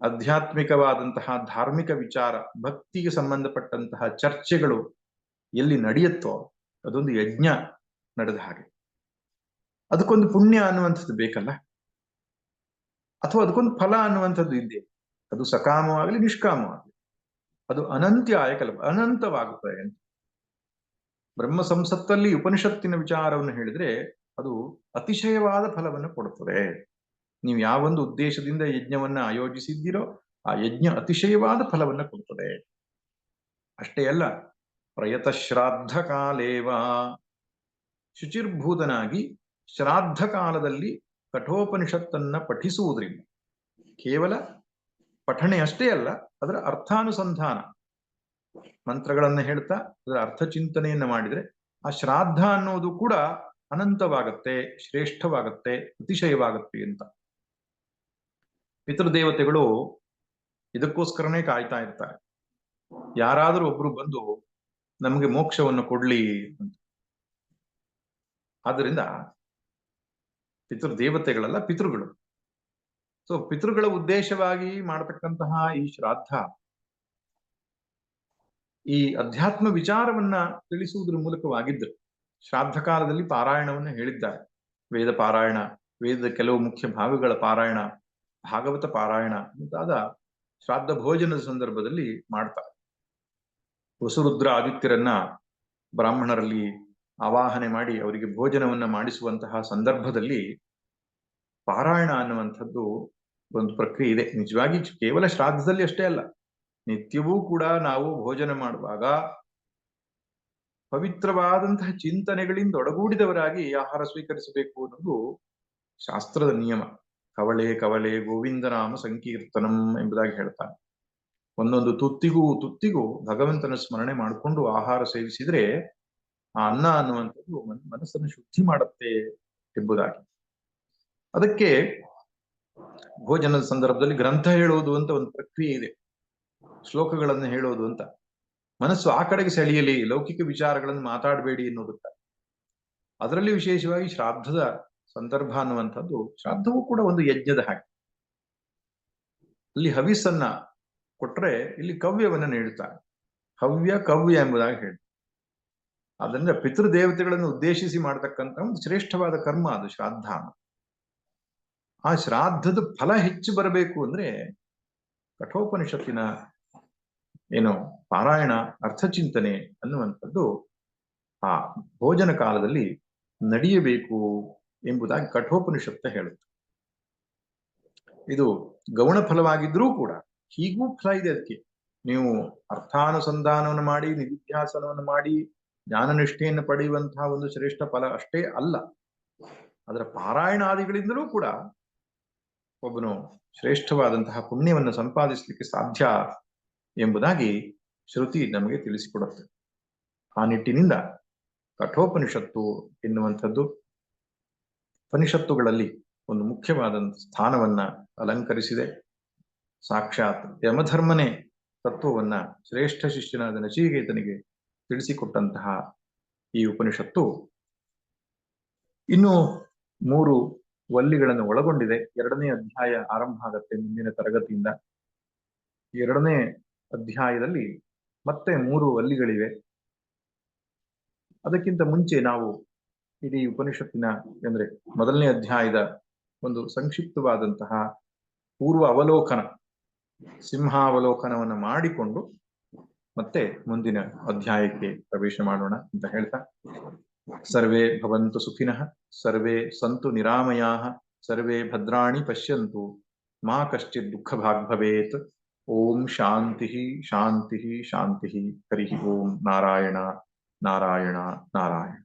ಆಧ್ಯಾತ್ಮಿಕವಾದಂತಹ ಧಾರ್ಮಿಕ ವಿಚಾರ, ಭಕ್ತಿಗೆ ಸಂಬಂಧಪಟ್ಟಂತಹ ಚರ್ಚೆಗಳು ಎಲ್ಲಿ ನಡೆಯುತ್ತೋ ಅದೊಂದು ಯಜ್ಞ ನಡೆದ ಹಾಗೆ. ಅದಕ್ಕೊಂದು ಪುಣ್ಯ ಅನ್ನುವಂಥದ್ದು ಬೇಕಲ್ಲ, ಅಥವಾ ಅದಕ್ಕೊಂದು ಫಲ ಅನ್ನುವಂಥದ್ದು ಇದ್ದೇ, ಅದು ಸಕಾಮವಾಗಲಿ ನಿಷ್ಕಾಮವಾಗಲಿ ಅದು ಅನಂತ್ಯಾಯ ಕಲ್ಪ, ಅನಂತವಾಗುತ್ತದೆ ಅಂತ. ಬ್ರಹ್ಮ ಸಂಸತ್ತಲ್ಲಿ ಉಪನಿಷತ್ತಿನ ವಿಚಾರವನ್ನು ಹೇಳಿದ್ರೆ ಅದು ಅತಿಶಯವಾದ ಫಲವನ್ನು ಕೊಡುತ್ತದೆ. ನೀವು ಯಾವೊಂದು ಉದ್ದೇಶದಿಂದ ಯಜ್ಞವನ್ನ ಆಯೋಜಿಸಿದ್ದೀರೋ ಆ ಯಜ್ಞ ಅತಿಶಯವಾದ ಫಲವನ್ನು ಕೊಡುತ್ತದೆ. ಅಷ್ಟೇ ಅಲ್ಲ, ಪ್ರಯತ ಶ್ರಾದ್ದ ಕಾಲೇವ, ಶುಚಿರ್ಭೂತನಾಗಿ ಶ್ರಾದ್ದ ಕಾಲದಲ್ಲಿ ಕಠೋಪನಿಷತ್ತನ್ನ ಪಠಿಸುವುದರಿಂದ, ಕೇವಲ ಪಠಣೆ ಅಷ್ಟೇ ಅಲ್ಲ, ಅದರ ಅರ್ಥಾನುಸಂಧಾನ, ಮಂತ್ರಗಳನ್ನು ಹೇಳ್ತಾ ಅದರ ಅರ್ಥಚಿಂತನೆಯನ್ನ ಮಾಡಿದ್ರೆ ಆ ಶ್ರಾದ್ದ ಅನ್ನೋದು ಕೂಡ ಅನಂತವಾಗತ್ತೆ, ಶ್ರೇಷ್ಠವಾಗತ್ತೆ, ಅತಿಶಯವಾಗತ್ತೆ ಅಂತ. ಪಿತೃದೇವತೆಗಳು ಇದಕ್ಕೋಸ್ಕರನೇ ಕಾಯ್ತಾ ಇರ್ತಾರೆ. ಯಾರಾದರೂ ಒಬ್ರು ಬಂದು ನಮಗೆ ಮೋಕ್ಷವನ್ನು ಕೊಡ್ಲಿ ಅಂತ. ಆದ್ದರಿಂದ ಪಿತೃದೇವತೆಗಳಲ್ಲ, ಪಿತೃಗಳು. ಸೊ ಪಿತೃಗಳ ಉದ್ದೇಶವಾಗಿ ಮಾಡತಕ್ಕಂತಹ ಈ ಶ್ರಾದ್ದ ಈ ಅಧ್ಯಾತ್ಮ ವಿಚಾರವನ್ನ ತಿಳಿಸುವುದರ ಮೂಲಕವಾಗಿದ್ದು, ಶ್ರಾದ್ದ ಕಾಲದಲ್ಲಿ ಪಾರಾಯಣವನ್ನು ಹೇಳಿದ್ದಾರೆ. ವೇದ ಪಾರಾಯಣ, ವೇದದ ಕೆಲವು ಮುಖ್ಯ ಭಾಗಗಳ ಪಾರಾಯಣ, ಭಾಗವತ ಪಾರಾಯಣ ಮುಂತಾದ ಶ್ರಾದ್ದ ಭೋಜನದ ಸಂದರ್ಭದಲ್ಲಿ ಮಾಡ್ತಾರೆ. ವಸುರುದ್ರ ಆದಿತ್ಯರನ್ನ ಬ್ರಾಹ್ಮಣರಲ್ಲಿ ಆವಾಹನೆ ಮಾಡಿ ಅವರಿಗೆ ಭೋಜನವನ್ನ ಮಾಡಿಸುವಂತಹ ಸಂದರ್ಭದಲ್ಲಿ ಪಾರಾಯಣ ಅನ್ನುವಂಥದ್ದು ಒಂದು ಪ್ರಕ್ರಿಯೆ ಇದೆ. ನಿಜವಾಗಿ ಕೇವಲ ಶ್ರಾದ್ದದಲ್ಲಿ ಅಷ್ಟೇ ಅಲ್ಲ, ನಿತ್ಯವೂ ಕೂಡ ನಾವು ಭೋಜನ ಮಾಡುವಾಗ ಪವಿತ್ರವಾದಂತಹ ಚಿಂತನೆಗಳಿಂದ ಒಡಗೂಡಿದವರಾಗಿ ಆಹಾರ ಸ್ವೀಕರಿಸಬೇಕು ಅನ್ನೋದು ಶಾಸ್ತ್ರದ ನಿಯಮ. ಕವಳೆ ಕವಳೆ ಗೋವಿಂದನಾಮ ಸಂಕೀರ್ತನಂ ಎಂಬುದಾಗಿ ಹೇಳ್ತಾನೆ. ಒಂದೊಂದು ತುತ್ತಿಗೂ ಭಗವಂತನ ಸ್ಮರಣೆ ಮಾಡಿಕೊಂಡು ಆಹಾರ ಸೇವಿಸಿದ್ರೆ ಆ ಅನ್ನ ಅನ್ನುವಂಥದ್ದು ಮನಸ್ಸನ್ನು ಶುದ್ಧಿ ಮಾಡುತ್ತೆ ಎಂಬುದಾಗಿ. ಅದಕ್ಕೆ ಭೋಜನದ ಸಂದರ್ಭದಲ್ಲಿ ಗ್ರಂಥ ಹೇಳುವುದು ಅಂತ ಒಂದು ಪ್ರಕ್ರಿಯೆ ಇದೆ, ಶ್ಲೋಕಗಳನ್ನು ಹೇಳೋದು ಅಂತ. ಮನಸ್ಸು ಆ ಕಡೆಗೆ ಸೆಳೆಯಲಿ, ಲೌಕಿಕ ವಿಚಾರಗಳನ್ನು ಮಾತಾಡಬೇಡಿ ಎನ್ನುವುದಕ್ಕೆ. ಅದರಲ್ಲಿ ವಿಶೇಷವಾಗಿ ಶ್ರಾದ್ದದ ಸಂದರ್ಭ ಅನ್ನುವಂಥದ್ದು, ಶ್ರಾದ್ದವೂ ಕೂಡ ಒಂದು ಯಜ್ಞದ ಹಾಗೆ. ಅಲ್ಲಿ ಹವಿಸ್ಸನ್ನ ಕೊಟ್ರೆ ಇಲ್ಲಿ ಕವ್ಯವನ್ನ ನೀಡುತ್ತಾರೆ. ಹವ್ಯ ಕವ್ಯ ಎಂಬುದಾಗಿ ಹೇಳಿ. ಅದರಿಂದ ಪಿತೃದೇವತೆಗಳನ್ನು ಉದ್ದೇಶಿಸಿ ಮಾಡತಕ್ಕಂಥ ಒಂದು ಶ್ರೇಷ್ಠವಾದ ಕರ್ಮ ಅದು ಶ್ರಾದ್ದ. ಆ ಶ್ರಾದ್ದದ ಫಲ ಹೆಚ್ಚು ಬರಬೇಕು ಅಂದ್ರೆ ಕಠೋಪನಿಷತ್ತಿನ ಏನು ಪಾರಾಯಣ, ಅರ್ಥಚಿಂತನೆ ಅನ್ನುವಂಥದ್ದು ಆ ಭೋಜನ ಕಾಲದಲ್ಲಿ ನಡೆಯಬೇಕು ಎಂಬುದಾಗಿ ಕಠೋಪನಿಷತ್ತು ಹೇಳುತ್ತೆ. ಇದು ಗೌಣ ಫಲವಾಗಿದ್ರೂ ಕೂಡ ಹೀಗೂ ಫಲ ಇದೆ. ಅದಕ್ಕೆ ನೀವು ಅರ್ಥಾನುಸಂಧಾನವನ್ನು ಮಾಡಿ, ನಿಧಿಧ್ಯಾಸನವನ್ನು ಮಾಡಿ, ಜ್ಞಾನನಿಷ್ಠೆಯನ್ನು ಪಡೆಯುವಂತಹ ಒಂದು ಶ್ರೇಷ್ಠ ಫಲ ಅಷ್ಟೇ ಅಲ್ಲ, ಅದರ ಪಾರಾಯಣಾದಿಗಳಿಂದಲೂ ಕೂಡ ಒಬ್ಬನು ಶ್ರೇಷ್ಠವಾದಂತಹ ಪುಣ್ಯವನ್ನು ಸಂಪಾದಿಸಲಿಕ್ಕೆ ಸಾಧ್ಯ ಎಂಬುದಾಗಿ ಶ್ರುತಿ ನಮಗೆ ತಿಳಿಸಿಕೊಡುತ್ತೆ. ಆ ನಿಟ್ಟಿನಿಂದ ಕಠೋಪನಿಷತ್ತು ಎನ್ನುವಂಥದ್ದು ಉಪನಿಷತ್ತುಗಳಲ್ಲಿ ಒಂದು ಮುಖ್ಯವಾದಂಥ ಸ್ಥಾನವನ್ನ ಅಲಂಕರಿಸಿದೆ. ಸಾಕ್ಷಾತ್ ಯಮಧರ್ಮನೇ ತತ್ವವನ್ನ ಶ್ರೇಷ್ಠ ಶಿಷ್ಯನಾದ ನಚಿಕೇತನಿಗೆ ತಿಳಿಸಿಕೊಟ್ಟಂತಹ ಈ ಉಪನಿಷತ್ತು ಇನ್ನು 3 ವಲ್ಲಿಗಳನ್ನು ಒಳಗೊಂಡಿದೆ. 2ನೇ ಅಧ್ಯಾಯ ಆರಂಭ ಆಗತ್ತೆ ಮುಂದಿನ ತರಗತಿಯಿಂದ. 2ನೇ ಅಧ್ಯಾಯದಲ್ಲಿ ಮತ್ತೆ 3 ವಲ್ಲಿಗಳಿವೆ. ಅದಕ್ಕಿಂತ ಮುಂಚೆ ನಾವು ಇಡೀ ಉಪನಿಷತ್ತಿನ ಅಂದ್ರೆ 1ನೇ ಅಧ್ಯಾಯದ ಒಂದು ಸಂಕ್ಷಿಪ್ತವಾದಂತಹ ಪೂರ್ವ ಅವಲೋಕನ, ಸಿಂಹಾವಲೋಕನವನ್ನು ಮಾಡಿಕೊಂಡು ಮತ್ತೆ ಮುಂದಿನ ಅಧ್ಯಾಯಕ್ಕೆ ಪ್ರವೇಶ ಮಾಡೋಣ ಅಂತ ಹೇಳ್ತಾ, ಸರ್ವೇ ಭವಂತು ಸುಖಿನಃ, ಸರ್ವೇ ಸಂತು ನಿರಾಮಯಾಃ, ಸರ್ವೇ ಭದ್ರಾಣಿ ಪಶ್ಯಂತು, ಮಾ ಕಶ್ಚಿತ್ ದುಃಖಭಾಗ್ ಭವೇತ್. ಓಂ ಶಾಂತಿ ಶಾಂತಿ ಶಾಂತಿ. ಹರಿ ಓಂ. ನಾರಾಯಣ ನಾರಾಯಣ ನಾರಾಯಣ.